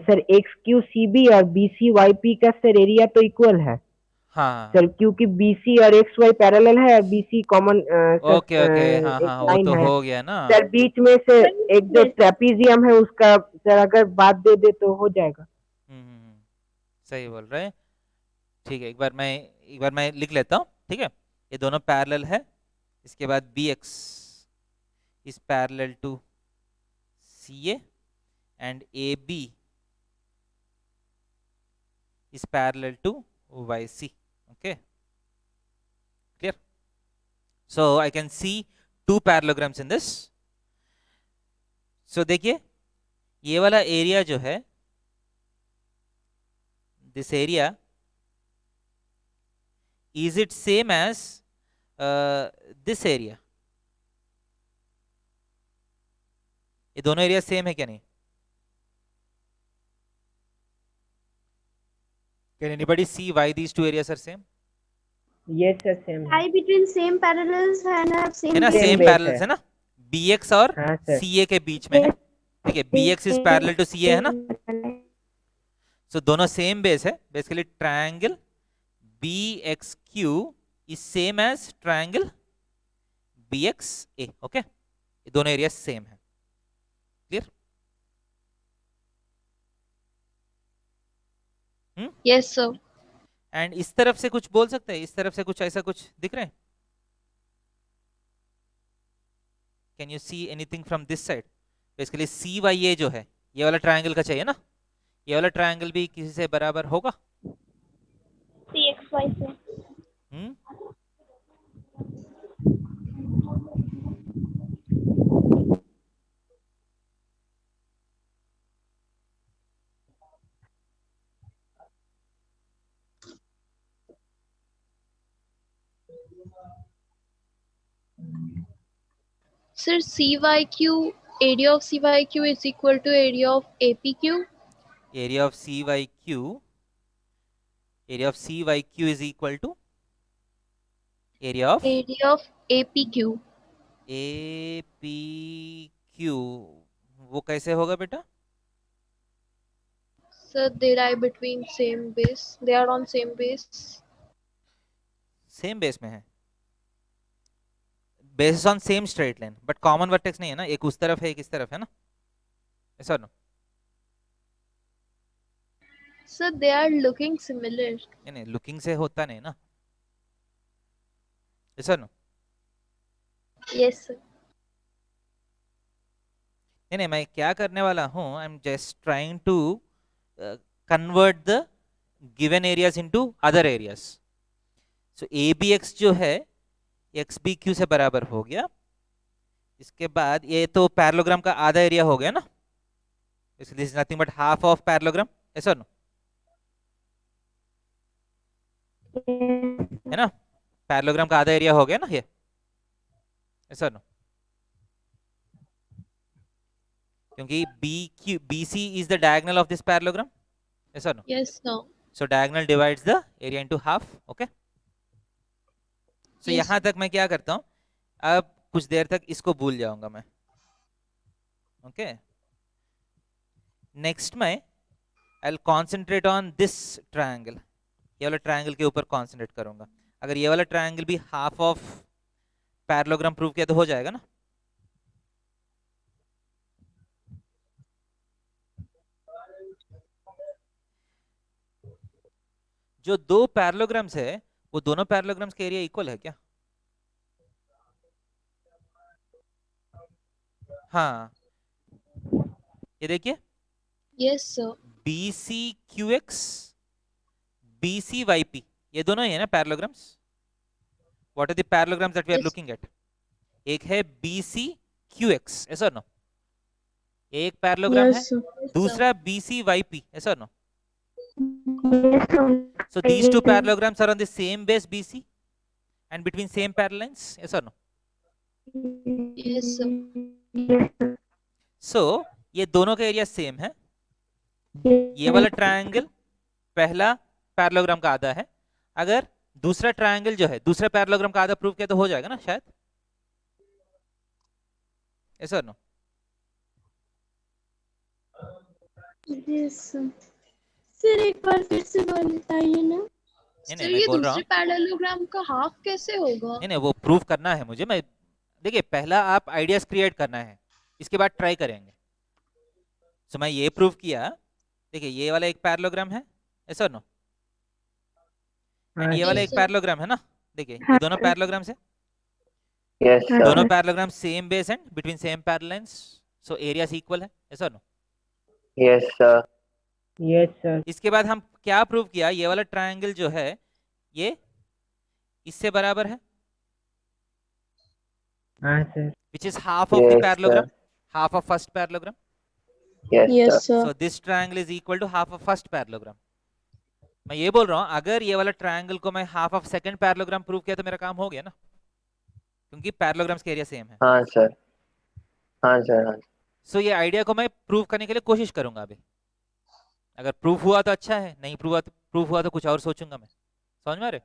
सर XQCB और BCYP का सर एरिया तो इक्वल है हाँ, सर, क्योंकि BC और XY पैरेलल है और BC कॉमन ओके ओके, हाँ हाँ, वो तो है हो गया ना. सर. बीच में से एक जो ट्रेपीजियम है उसका सर अगर बात दे दे तो हो जाएगा. सही बोल रहे हैं. ठीक है, एक बार मैं लिख लेता हूँ, ठीक है? ये दोनों पैरेलल है. इसके बाद BX is parallel to CA and AB is parallel to YC. Okay, clear? So I can see two parallelograms in this. So देखिए, ये वाला एरिया जो है, this area, is it same as this area? ये दोनों एरिया सेम है क्या? नहीं. Can anybody see why these two areas are same? Yes sir, same है। lie between same parallels and have है same ना, Same सेम base पैरेलल्स है। है ना, BX और हाँ सर। CA के बीच में है, ठीक है, BX is parallel to CA है ना, सो दोनों सेम बेस है, basically triangle BXQ is same as triangle BXA, okay, ये दोनों एरिया सेम है, क्लियर? Yes, sir. एंड इस तरफ से कुछ बोल सकते हैं, इस तरफ से कुछ ऐसा कुछ दिख रहा है? Can you see anything from this side? Basically CYA जो है ये वाला ट्रायंगल का चाहिए ना, ये वाला ट्रायंगल भी किसी से बराबर होगा? CXY से हम्म, Sir, CYQ, area of CYQ is equal to area of APQ. area of CYQ is equal to area of Area of APQ. APQ, वो कैसे होगा बेटा? Sir, they lie between same base. They are on same base. Same base में है, base on same straight line, but common vertex नहीं है ना, एक उस तरफ है एक इस तरफ है ना, ऐसा ना? Sir, they are looking similar. नहीं, लुकिंग से होता नहीं ना, ऐसा ना? Yes, sir. नहीं, मैं क्या करने वाला हूँ, I am just trying to convert the given areas into other areas. So ABX जो है XBQ से बराबर हो गया, इसके बाद ये तो पैरेललोग्राम का आधा एरिया हो गया ना, this is nothing but half of parallelogram, ऐसा ना? है ना, पैरेललोग्राम का आधा एरिया हो गया ना ये, ऐसा ना? क्योंकि BC is the diagonal of this parallelogram, yes or no? Yes, sir. So diagonal divides the area into half, okay? So Yes. यहाँ तक मैं क्या करता हूँ, अब कुछ देर तक इसको भूल जाऊंगा मैं, okay? Next मैं I'll concentrate on this triangle, ये वाला ट्रायंगल के ऊपर concentrate करूंगा। अगर ये वाला ट्रायंगल भी half of पैरेललोग्राम प्रूव किया तो हो जाएगा ना? जो दो पैरेललोग्राम्स है वो दोनों पैरेललोग्राम्स के एरिया इक्वल है क्या? हाँ, ये देखिए, Yes, sir. BCQX BCYP ये दोनों ही है ना parallelograms. What are the parallelograms that we are Yes. Looking at? एक है BCQX, ऐसा नो? एक पैरेललोग्राम है, Yes, sir. Yes, sir. दूसरा BCYP, ऐसा no? Yes, sir. So these two parallelograms are on the same base BC and between same parallel lines, yes or no? Yes, sir. Yes, sir. So ये दोनों का एरिया सेम है, ये वाला ट्रायंगल पहला पैरेललोग्राम का आधा है, अगर दूसरा ट्रायंगल जो है दूसरा पैरेललोग्राम का आधा प्रूव किया तो हो जाएगा ना शायद, yes or no? Yes, sir. Sir एक बार फिर से बताइए ना। नहीं, Sir, मैं ये बोल रहा दूसरे पैरेललोग्राम का हाफ कैसे होगा? नहीं, वो प्रूव करना है मुझे। मैं देखिए, पहला आप आइडियाज क्रिएट करना है, इसके बाद ट्राई करेंगे। सो मैं ये प्रूव किया, देखिए ये वाला एक पैरेललोग्राम है, ऐसा नो? एंड ये वाला Yes, एक sir. पैरेललोग्राम है ना, देखिए ये हाँ, दोनों sir. पैरेललोग्राम्स है, Yes, sir. दोनों parallelogram same base and between same parallel lines, so areas equal है, ऐसा no? Yes, sir. Yes, sir. इसके बाद हम क्या प्रूव किया, ये वाला ट्रायंगल जो है ये इससे बराबर है, हाँ sir. which is half of the Yes, parallelogram, sir. half of first parallelogram. Yes, Yes, sir. sir. So this triangle is equal to half of first parallelogram. मैं ये बोल रहा हूँ, अगर ये वाला ट्रायंगल को मैं half of second parallelogram prove किया तो मेरा काम हो गया ना, क्योंकि पैरेललोग्राम्स के एरिया सेम है। हाँ सर, हाँ सर, हाँ। सो ये आइडिया को मैं प्रूव करने के लिए कोशिश करूंगा अभी, अगर प्रूफ हुआ तो अच्छा है, नहीं प्रूव प्रूफ हुआ तो कुछ और सोचूंगा मैं, समझ में आ रहे?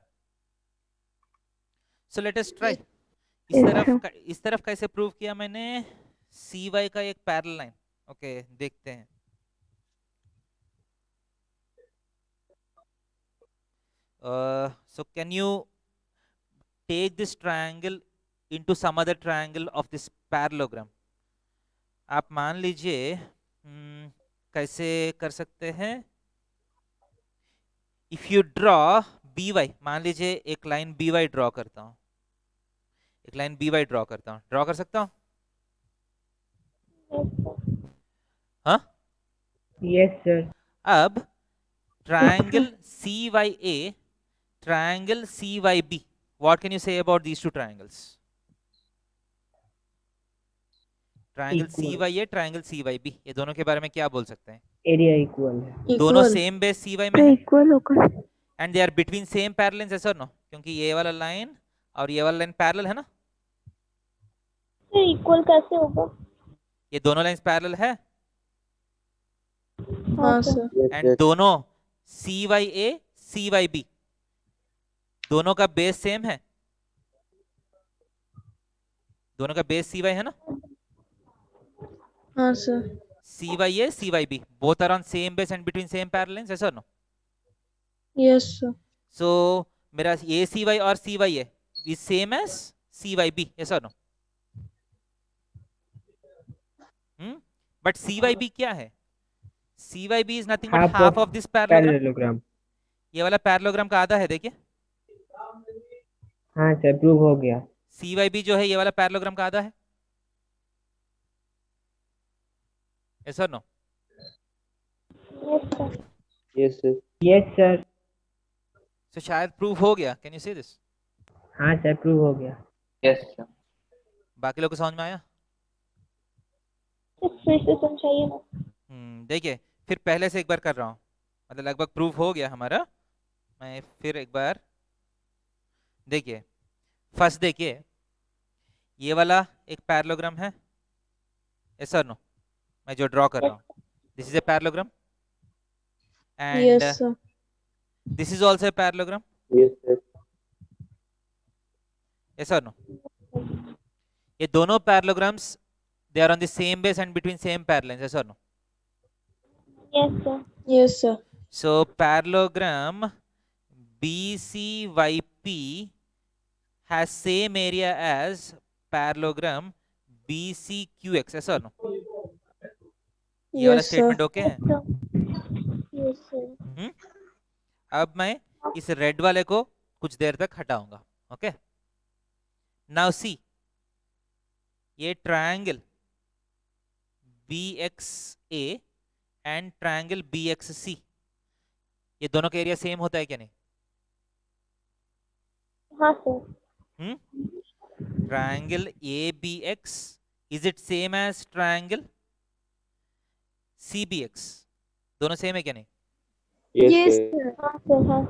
सो लेट अस ट्राई। इस तरफ कैसे प्रूव किया मैंने? सी वाई का एक पैरेलल लाइन, ओके देखते हैं। So can you take this triangle into some other triangle of this parallelogram? आप मान लीजिए कैसे कर सकते हैं? If you draw by, मान लीजिए एक लाइन by ड्रॉ करता हूँ, एक लाइन by ड्रॉ करता हूँ, ड्रॉ कर सकता हूँ? हाँ, यस सर। अब triangle CYA, triangle CYB, what can you say about these two triangles? Triangle Equal. CYA, triangle CYB, ये दोनों के बारे में क्या बोल सकते हैं? एरिया इक्वल है। दोनों सेम बेस CY में है इक्वल होगा। And they are between same parallel, yes or no? क्योंकि ये वाला लाइन और ये वाला लाइन पैरेलल है ना? सर इक्वल कैसे होगा? ये दोनों लाइंस पैरेलल है हाँ सर। एंड दोनों CYA CYB दोनों का बेस सेम है, दोनों का बेस CY है ना? हाँ sir. CYA CYB both are on same base and between same parallels, yes or no? Yes sir. So मेरा ACY और CYA is same as CYB, yes or no? But CYB क्या है? CYB is nothing but half of this parallelogram. Parallelogram. ये वाला पैरेललोग्राम का आधा है, देखिए। हाँ सर, प्रूव हो गया। CYB जो है ये वाला पैरेललोग्राम का आधा है, yes or no? Yes sir. Yes, sir. Yes sir. So शायद प्रूफ हो गया, कैन यू से दिस? हाँ सर, प्रूव हो गया। Yes, sir. बाकी लोग को समझ में आया? फिर से समझाइए ना। देखिए फिर पहले से एक बार कर रहा हूँ, मतलब लगभग प्रूफ हो गया हमारा। मैं फिर एक बार देखिए, फर्स्ट देखिए ये वाला एक पैरेललोग्राम है, yes or no? मैं जो ड्रॉ कर रहा हूँ, this is a parallelogram yes and sir. This is also a parallelogram, Yes, sir. yes or no? ये दोनों parallelograms they are on the same base and between same parallels, yes or no? Yes sir. Yes sir. So parallelogram BCYP has same area as parallelogram BCQX, yes or no? ये वाला यस सर। स्टेटमेंट ओके है? Yes sir. अब मैं इस रेड वाले को कुछ देर तक हटाऊंगा, ओके? नाउ सी, ये triangle BXA and triangle BXC, ये दोनों का एरिया सेम होता है क्या नहीं? हाँ सर। Triangle ABX, is it same as triangle CBX? दोनों सेम है क्या नहीं? Yes sir. हाँ सर। हाँ।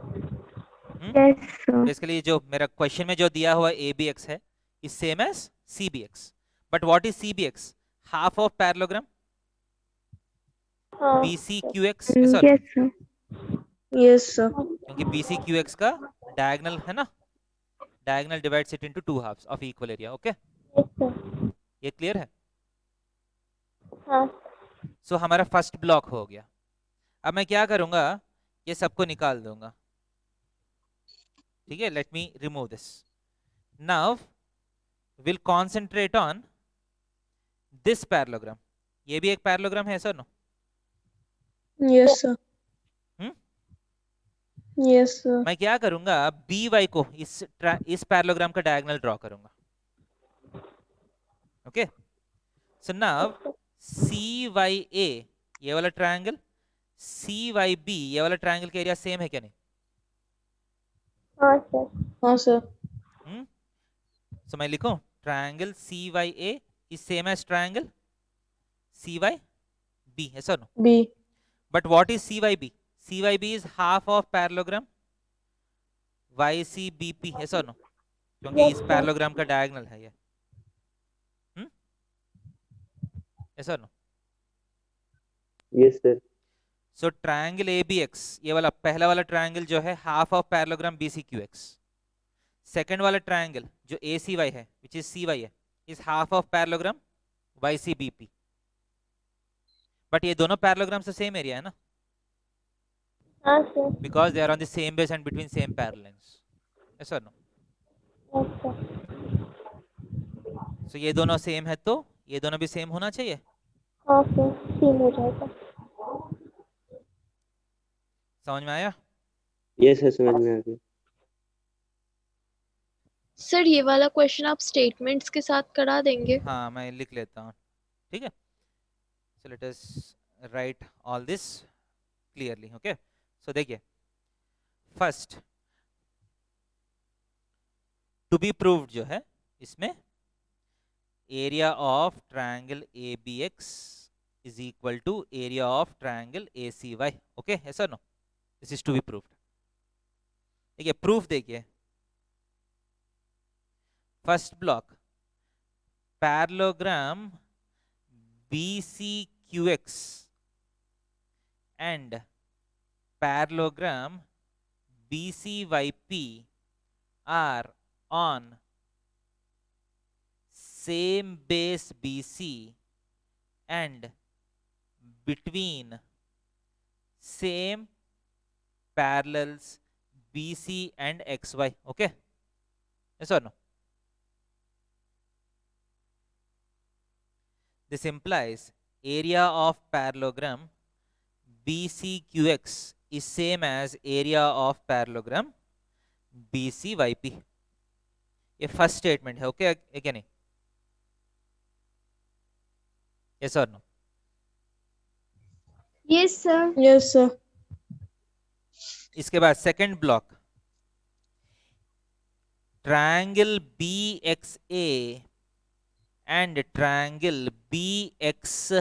Yes sir. बेसिकली जो मेरा क्वेश्चन में जो दिया हुआ ABX है is same as CBX, but what is CBX? Half of parallelogram हाँ। BCQX, yes sir. Yes sir. क्योंकि BCQX का डायगोनल है ना, diagonal divides it into two halves of equal area, okay? Yes sir. ये क्लियर है? हाँ। सो हमारा फर्स्ट ब्लॉक हो गया। अब मैं क्या करूंगा, ये सबको निकाल दूंगा, ठीक है? Let me remove this. Now will concentrate on this parallelogram. ये भी एक पैरेललोग्राम है sir, no? Yes sir. Yes sir. मैं क्या करूंगा, BY को इस पैरेललोग्राम का डायगोनल ड्रॉ करूंगा, ओके? सो नाउ CYA ये वाला ट्रायंगल, CYB ये वाला ट्रायंगल का एरिया सेम है क्या नहीं? हाँ सर। हाँ सर। सो मैं लिखूं triangle CYA is same as triangle CYB, है sir no? B. But what is CYB? CYB is half of parallelogram YCBP, है सर नो? क्योंकि इस पैरेललोग्राम का डायगोनल है ये, है sir no? Yes, sir. So triangle ABX, ये वाला पहला वाला ट्रायंगल जो है half of parallelogram BCQX, second वाला ट्रायंगल जो ACY है विच इज CY है, is half of parallelogram YCBP। But ये दोनों पैरेललोग्राम से सेम एरिया है ना, हाँ सर। Because they are on the same base and between same parallels. Yes और नो? Yes sir. सो ये दोनों सेम है तो ये दोनों भी सेम होना चाहिए। हाँ सर, सेम हो जाएगा। समझ में आया? ये सर समझ में आ गया। सर ये वाला क्वेश्चन आप स्टेटमेंट्स के साथ करा देंगे? हाँ मैं लिख लेता हूँ, ठीक है। So let us write all this clearly, okay. So देखिए, फर्स्ट टू बी प्रूव्ड जो है इसमें area of triangle ABX is equal to area of triangle ACY, okay. ऐसा no, this is to be proved. देखिए प्रूफ देखिए, first block parallelogram BCQX and parallelogram BCYP are on same base BC and between same parallels BC and XY, okay? Yes or no? This implies area of parallelogram BCQX is same as area of parallelogram BCYP। ये फर्स्ट स्टेटमेंट है, ओके है क्या नहीं? यस और no? Yes sir. Yes, sir. इसके बाद second block triangle BXA and triangle BXC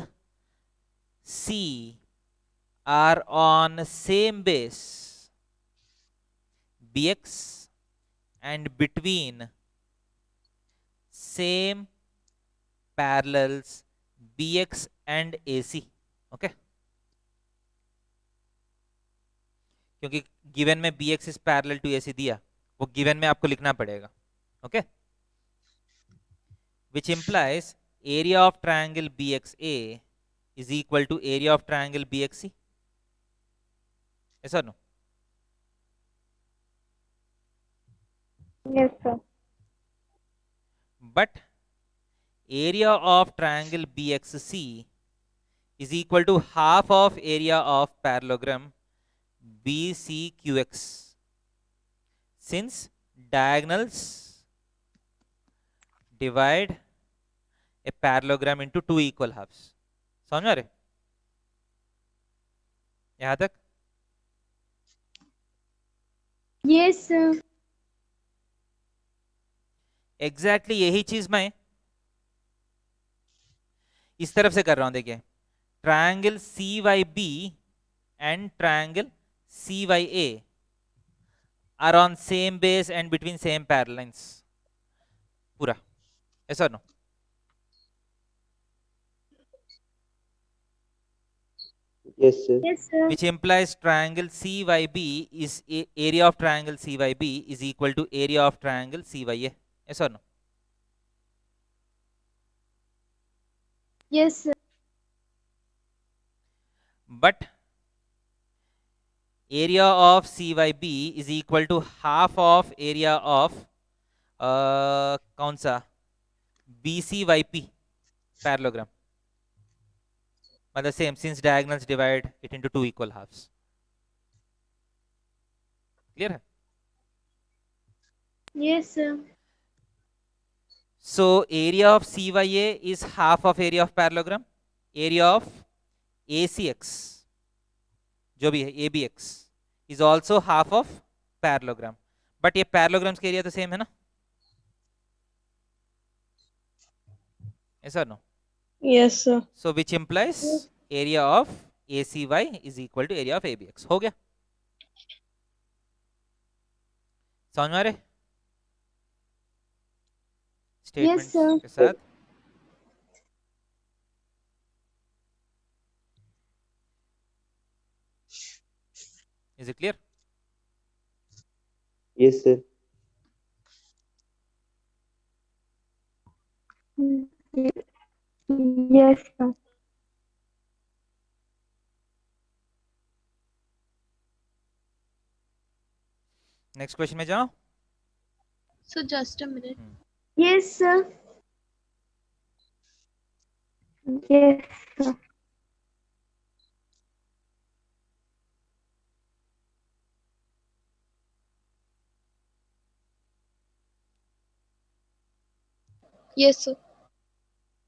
are on same base BX and between same parallels BX and AC, okay? क्योंकि गिवन में BX is parallel to AC दिया, वो गिवन में आपको लिखना पड़ेगा, okay? Which implies area of triangle BXA is equal to area of triangle BXC. Yes or no? Yes sir. But area of triangle BXC is equal to half of area of parallelogram BCQX, since diagonals divide a parallelogram into two equal halves। समझ में आ रहे यहां तक? Yes sir. एग्जैक्टली यही चीज मैं इस तरफ से कर रहा हूं। देखिए triangle CYB and triangle CYA are on same base and between same parallels पूरा। ऐसा no? Yes, sir. Yes sir. Which implies triangle CYB is area of triangle CYB is equal to area of triangle CYA। Yes or no? Yes sir. But area of CYB is equal to half of area of कौन सा BCYP parallelogram, मतलब same, since diagonals divide it into two equal halves। Clear है? Yes sir. So area of CYA is half of area of parallelogram, area of ACX जो भी है ABX is also half of parallelogram, but ये parallelograms के एरिया तो सेम है ना? ऐसा no? Yes, sir. So which implies area of ACY is equal to area of ABX। हो गया? समझ में आ रहे स्टेटमेंट्स sir. के साथ? Is it clear? Yes, sir. Yes, sir. Next question में जाओ. So just a minute. Yes, sir. Yes, sir. Yes, sir.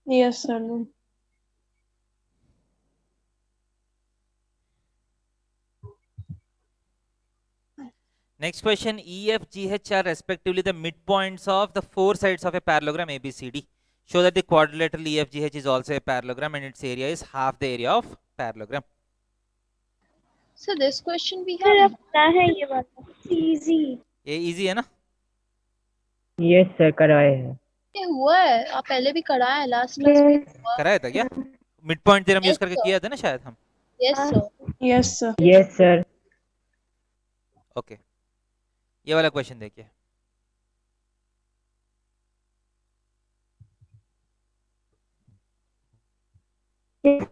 Yes, sir. No. Next question. E, F, G, H are respectively the midpoints of the four sides of a parallelogram ABCD. Show that the quadrilateral EFGH is also a parallelogram and its area is half the area of parallelogram. So this question we sir have. अपना है ये वाला Easy. ये easy है ना? यस सर कराए हैं. ये हुआ है, आप पहले भी कराया है, लास्ट क्लास में हुआ. कराया था क्या? मिडपॉइंट थ्योरम यूज Yes, करके sir. किया था ना शायद हम. Yes, sir. Yes, sir. Yes sir. Okay. ये वाला क्वेश्चन देखिए. एक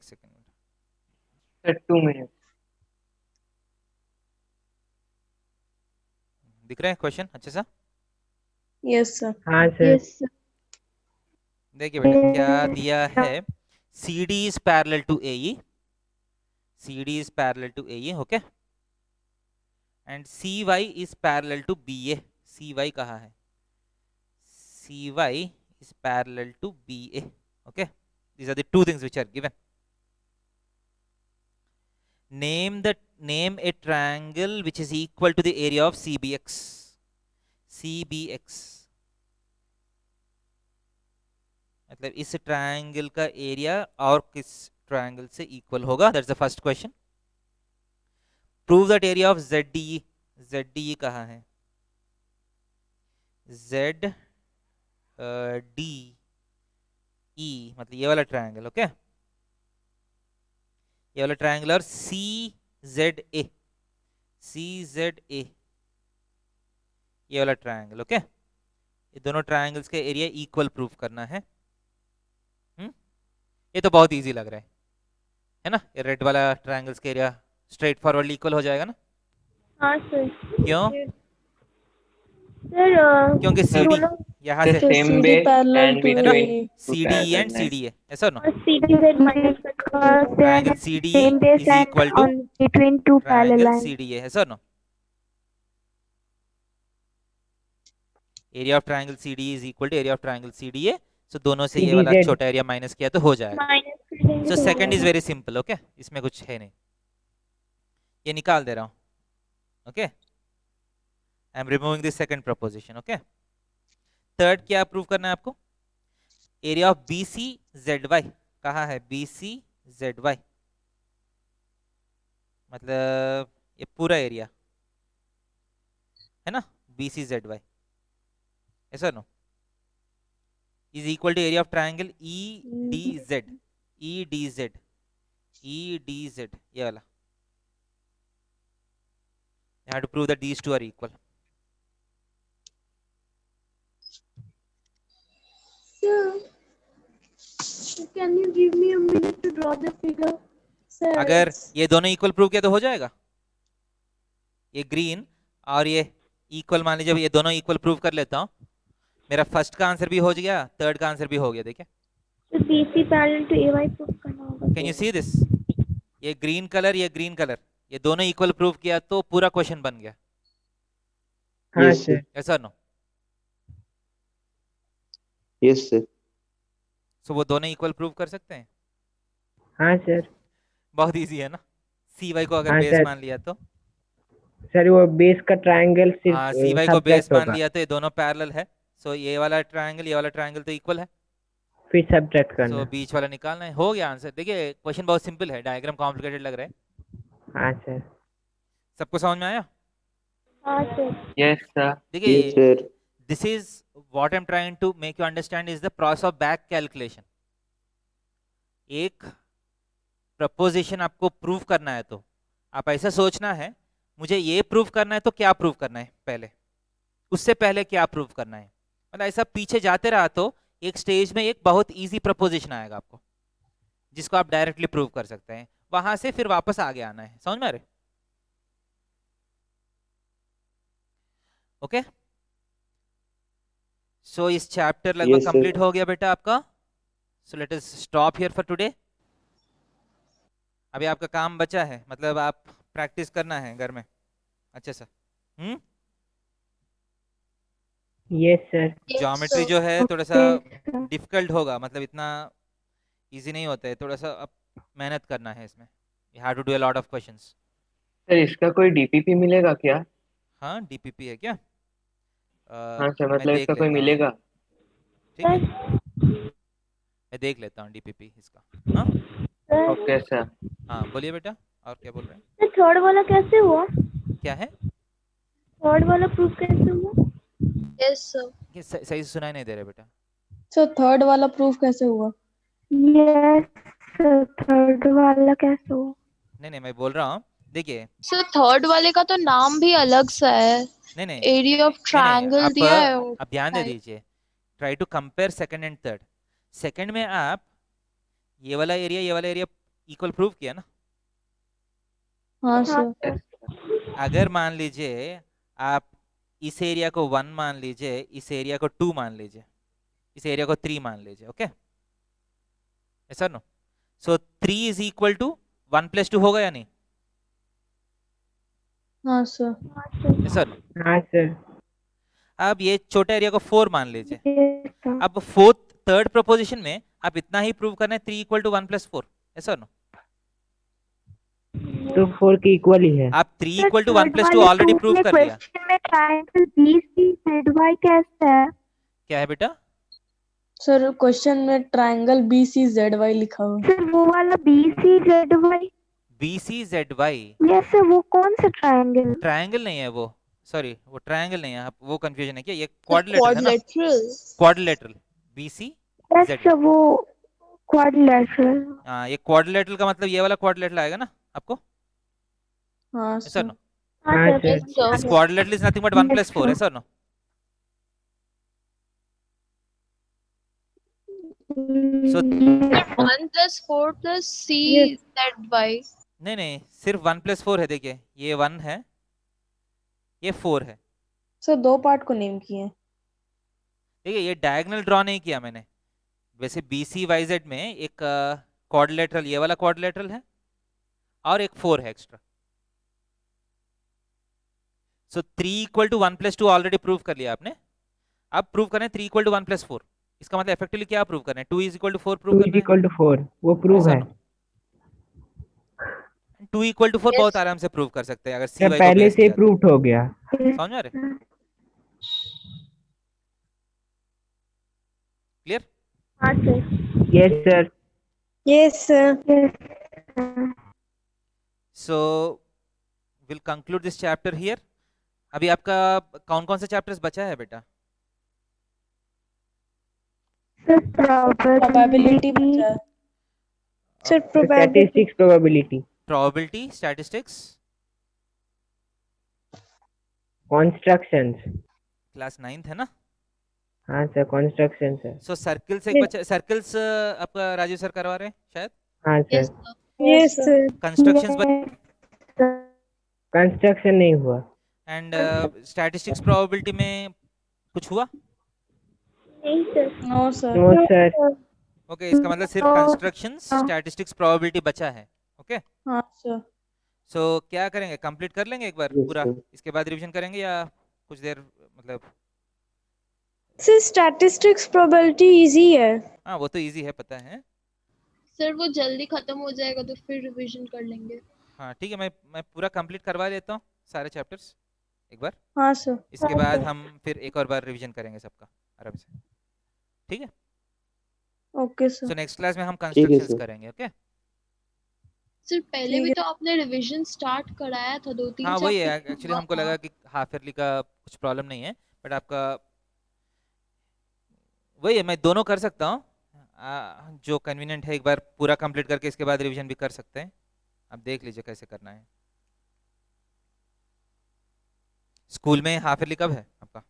सेकंड. Sir, 2 minutes. दिख रहा है क्वेश्चन अच्छे सा? Yes, sir. हाँ सर. Yes, sir. देखिए बेटा क्या दिया है. CD is parallel to AE. CD is parallel to AE, okay? And CY is parallel to BA. CY कहाँ है? CY is parallel to BA. Okay? These are the two things which are given. Name a triangle which is equal to the area of CBX. CBX. मतलब इस ट्रायंगल का एरिया और किस ट्रायंगल से इक्वल होगा? That's the first question. Prove that area of ZDE. ZDE कहाँ है? ZDE मतलब ये वाला ट्रायंगल. ओके, ये वाला ट्रायंगल और CZA. CZA ये वाला ट्रायंगल. ओके, ये दोनों ट्रायंगल्स के एरिया इक्वल प्रूव करना है. ये तो बहुत इजी लग रहा है ना? ये रेड वाला ट्रायंगल्स के एरिया स्ट्रेट फॉरवर्ड इक्वल हो जाएगा ना? हाँ सर. क्यों? सर क्योंकि CD यहाँ से Same CD base parallel and to है ना? between two CDE parallel and lines. CDA. ऐसा ना? और CDZ minus because they Triangle are CDE same base is and equal to on between two parallel triangle lines. CDA. ऐसा ना? Area of triangle CDE is equal to area of triangle CDA. So दोनों से ये वाला CDZ. छोटा एरिया माइनस किया तो हो जाएगा. माइनस कर देंगे So तो हो second is जाएगा. very simple. Okay, इसमें कुछ है नहीं, ये निकाल दे रहा हूँ. Okay, I am removing this second proposition. Okay, third क्या प्रूव करना है आपको? एरिया ऑफ BCZY कहाँ है? BCZY मतलब ये पूरा एरिया है ना? BCZY ऐसा no is equal to area of triangle EDZ. EDZ ये वाला. You have to prove that these two are equal. Sir, can you give me a minute to draw the figure? Sir, अगर ये दोनों इक्वल प्रूव किया तो हो जाएगा. ये ग्रीन और ये इक्वल मान लीजिए, ये दोनों इक्वल प्रूव कर लेता हूँ. मेरा फर्स्ट का आंसर भी हो गया, थर्ड का आंसर भी हो गया. देखिए, तो BC parallel to AY prove करना होगा. Can you see this? ये ग्रीन कलर, ये ग्रीन कलर, ये दोनों इक्वल प्रूव किया तो पूरा क्वेश्चन बन गया. हाँ Yes, सर. sir. ऐसा नो? Yes, sir. सो वो दोनों इक्वल प्रूव कर सकते हैं. हाँ सर. बहुत इजी है ना? CY को अगर हाँ, बेस सर. मान लिया तो, सर वो बेस का ट्रायंगल सिर्फ हाँ CY को बेस सब्ट्रैक्ट मान होगा, लिया तो ये दोनों पैरेलल है. सो ये वाला ट्रायंगल, ये वाला ट्रायंगल तो इक्वल है. फिर सब्ट्रैक्ट सो करना. बीच वाला निकालना है. हो गया आंसर. देखिए क्वेश्चन बहुत सिंपल है, डायग्राम कॉम्प्लिकेटेड लग रहा है. हाँ सर. सबको समझ में आया? हाँ सर. Yes, sir. Yes, देखिए, sir. this is what I'm trying to make you understand is the process of back calculation. एक प्रपोजिशन आपको प्रूव करना है तो आप ऐसा सोचना है, मुझे ये प्रूव करना है तो क्या प्रूव करना है पहले, उससे पहले क्या प्रूव करना है, मतलब ऐसा पीछे जाते रहा तो एक स्टेज में एक बहुत इजी प्रपोजिशन आएगा आपको जिसको आप डायरेक्टली प्रूव कर सकते हैं, वहां से फिर वापस आगे आना है। समझ में आ रहे? ओके, सो इस चैप्टर लगभग Yes, sir. कंप्लीट हो गया बेटा आपका। सो let us stop here for today. अभी आपका काम बचा है, मतलब आप प्रैक्टिस करना है घर में अच्छे से। Yes sir. ज्योमेट्री जो है थोड़ा सा डिफिकल्ट होगा, मतलब इतना इजी नहीं होता है, थोड़ा सा आप मेहनत करना है इसमें। You have to do a lot of questions. Sir इसका कोई डीपीपी मिलेगा क्या? हाँ डीपीपी है क्या? हाँ सर, मैं मतलब देख इसका कोई लेता हूँ, मिलेगा? ठीक है मैं देख लेता हूँ डीपीपी इसका। हाँ ओके सर। हाँ बोलिए बेटा, और क्या बोल रहे हैं? तो थर्ड वाला कैसे हुआ? क्या है? थर्ड वाला प्रूफ कैसे हुआ? Yes sir. ये सही से सुनाई नहीं दे रहा बेटा। सर थर्ड वाला प्रूफ कैसे हुआ? यस सर, थर्ड वाला कैसे हुआ? नहीं मैं बोल रहा हूँ, देखिए सर थर्ड वाले का तो नाम भी अलग सा है। नहीं एरिया ऑफ ट्रायंगल आप दिया है आप ध्यान दे दीजिए, try to compare second and third. Second में आप ये वाला एरिया इक्वल प्रूव किया ना। हाँ सर। अगर मान लीजिए आप इस एरिया को 1 मान लीजिए, इस एरिया को 2 मान लीजिए, इस एरिया को 3 मान लीजिए, ओके ऐसा no. So 3 is equal to 1 + 2 होगा या नहीं? हाँ सर। ऐसा नो। हाँ सर। अब ये छोटा एरिया को 4 मान लीजिए। Yes, sir. अब थर्ड प्रोपोजिशन में आप इतना ही प्रूव करना है, 3 इक्वल टू 1 + 4, ऐसा नो। तो 4 के इक्वल ही है। आप 3 इक्वल टू 1 + 2 ऑलरेडी प्रूव कर लिया। क्वेश्चन में ट्रायंगल BCZY कैसे है? क्या है बेटा? सर क्वेश्चन में ट्रायंगल BCZY लिखा हुआ है। सर वो वाला BCZY, BCZY यस सर, वो कौन सा ट्रायंगल? ट्रायंगल नहीं है वो, सॉरी वो ट्रायंगल नहीं है, आप वो कंफ्यूजन है क्या? ये क्वाड्रिलेटरल है ना, quadrilateral. Quadrilateral BC। Yes sir, वो क्वाड्रिलेटरल। हाँ ये क्वाड्रिलेटरल का मतलब ये वाला क्वाड्रिलेटरल आएगा ना आपको, हाँ ऐसा सर। नो। हाँ sir. This quadrilateral is nothing but 1 + 4, ऐसा नो। So 1 + 4 + CZY। नहीं सिर्फ 1 + 4 है, देखिए ये 1 है, ये 4 है। सर दो पार्ट को नेम किए हैं। देखिए ये डायगोनल ड्रॉ नहीं किया मैंने, वैसे BCYZ में एक क्वाड्रिलेटरल ये वाला क्वाड्रिलेटरल है और एक 4 है extra. So 3 equal to 1 + 2 already prove कर लिया आपने। अब प्रूव करें 3 इक्वल टू 1 + 4, इसका मतलब इफेक्टिवली क्या प्रूव करना है? 2 इज इक्वल टू 4 प्रूव 2 करना है। इक्वल टू 4 वो प्रूव है। 2 इक्वल टू 4 Yes. बहुत आराम से प्रूव कर सकते हैं अगर सर CY को पहले बेस से किया तो। प्रूव्ड हो गया। समझ में आ रहे? क्लियर? हाँ sir. Yes sir. Yes sir. So will conclude this chapter here. अभी आपका कौन कौन से चैप्टर्स बचा है बेटा? सर प्रोबेबिलिटी बचा है। Sir probability. Statistics probability, probability, statistics, constructions. Class 9th है ना? हाँ सर कंस्ट्रक्शंस है। सो सर्कल्स एक बचा, सर्कल्स आपका राजीव सर करवा रहे हैं शायद। हाँ yes sir. Yes sir. Constructions construction नहीं हुआ। एंड स्टैटिस्टिक्स प्रोबेबिलिटी में कुछ हुआ? नहीं सर। No sir. No sir. Okay इसका मतलब सिर्फ कंस्ट्रक्शंस, स्टैटिस्टिक्स प्रोबेबिलिटी बचा है। ओके हाँ सर। सो क्या करेंगे, कंप्लीट कर लेंगे एक बार Yes, पूरा, sir. इसके बाद रिवीजन करेंगे या कुछ देर मतलब? सर स्टैटिस्टिक्स प्रोबेबिलिटी इजी है। हाँ वो तो इजी है पता है। सर वो जल्दी खत्म हो जाएगा तो फिर रिवीजन कर लेंगे। हाँ ठीक है, मैं पूरा कंप्लीट करवा लेता हूँ सारे चैप्टर्स एक बार, हाँ सर। इसके बाद हम फिर एक और बार रिवीजन करेंगे सबका आराम से, ठीक है? Okay sir. So next class में हम ठीक है कंस्ट्रक्शंस सर। करेंगे। ओके सर पहले ठीक भी है। तो आपने रिवीजन स्टार्ट कराया था 2-3 हाँ वही है, चैप्टर एक्चुअली हमको लगा कि हाफ ईयरली का कुछ प्रॉब्लम नहीं है, बट आपका वही है, मैं दोनों कर सकता हूँ। जो कन्वीनियंट है एक बार पूरा कंप्लीट करके इसके बाद रिवीजन भी कर सकते हैं। आप देख लीजिए कैसे करना है। स्कूल में हाफ ईयरली कब है आपका?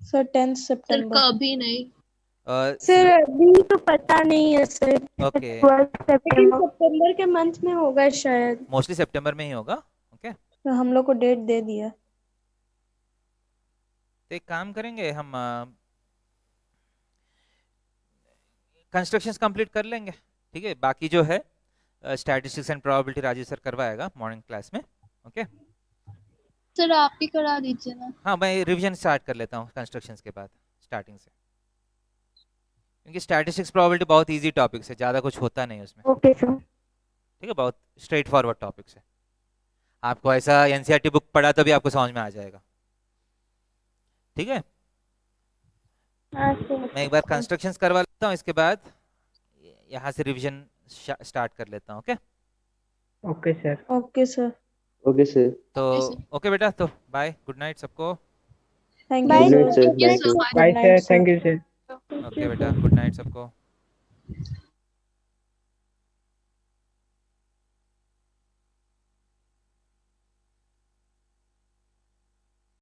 सर 10 सर सितंबर। कभी नहीं। सर अभी तो पता नहीं है सर। ओके, 12 सितंबर के मंथ में होगा शायद। मोस्टली सितंबर में ही होगा। ओके, तो हम लोग को डेट दे दिया। तो एक काम करेंगे हम, कंस्ट्रक्शंस कंप्लीट कर लेंगे, ठीक है। बाकी जो है statistics and probability Rajeev sir करवाएगा मॉर्निंग क्लास में। ओके सर आप ही करा दीजिए ना। हाँ, मैं रिवीजन स्टार्ट कर लेता हूँ कंस्ट्रक्शंस के बाद स्टार्टिंग से, क्योंकि स्टैटिस्टिक्स प्रोबेबिलिटी बहुत इजी टॉपिक्स है, ज़्यादा कुछ होता नहीं उसमें। Okay sir. ठीक है, बहुत स्ट्रेट फॉरवर्ड टॉपिक्स है। आपको ऐसा एनसीईआरटी बुक पढ़ा तो भी आपको समझ में आ जाएगा। ठीक है, हाँ सर। मैं एक बार कंस्ट्रक्शंस करवा लेता हूँ, इसके बाद यहाँ से रिवीजन स्टार्ट कर लेता हूँ। Okay okay sir. Okay sir. Okay sir. तो Okay, sir. ओके बेटा, तो बाय, गुड नाइट सबको। Thank Bye, you good night sir. Sir. Yes, bye sir. Sir. Bye. Bye Good night, sir, thank you sir. Okay बेटा, गुड नाइट सबको।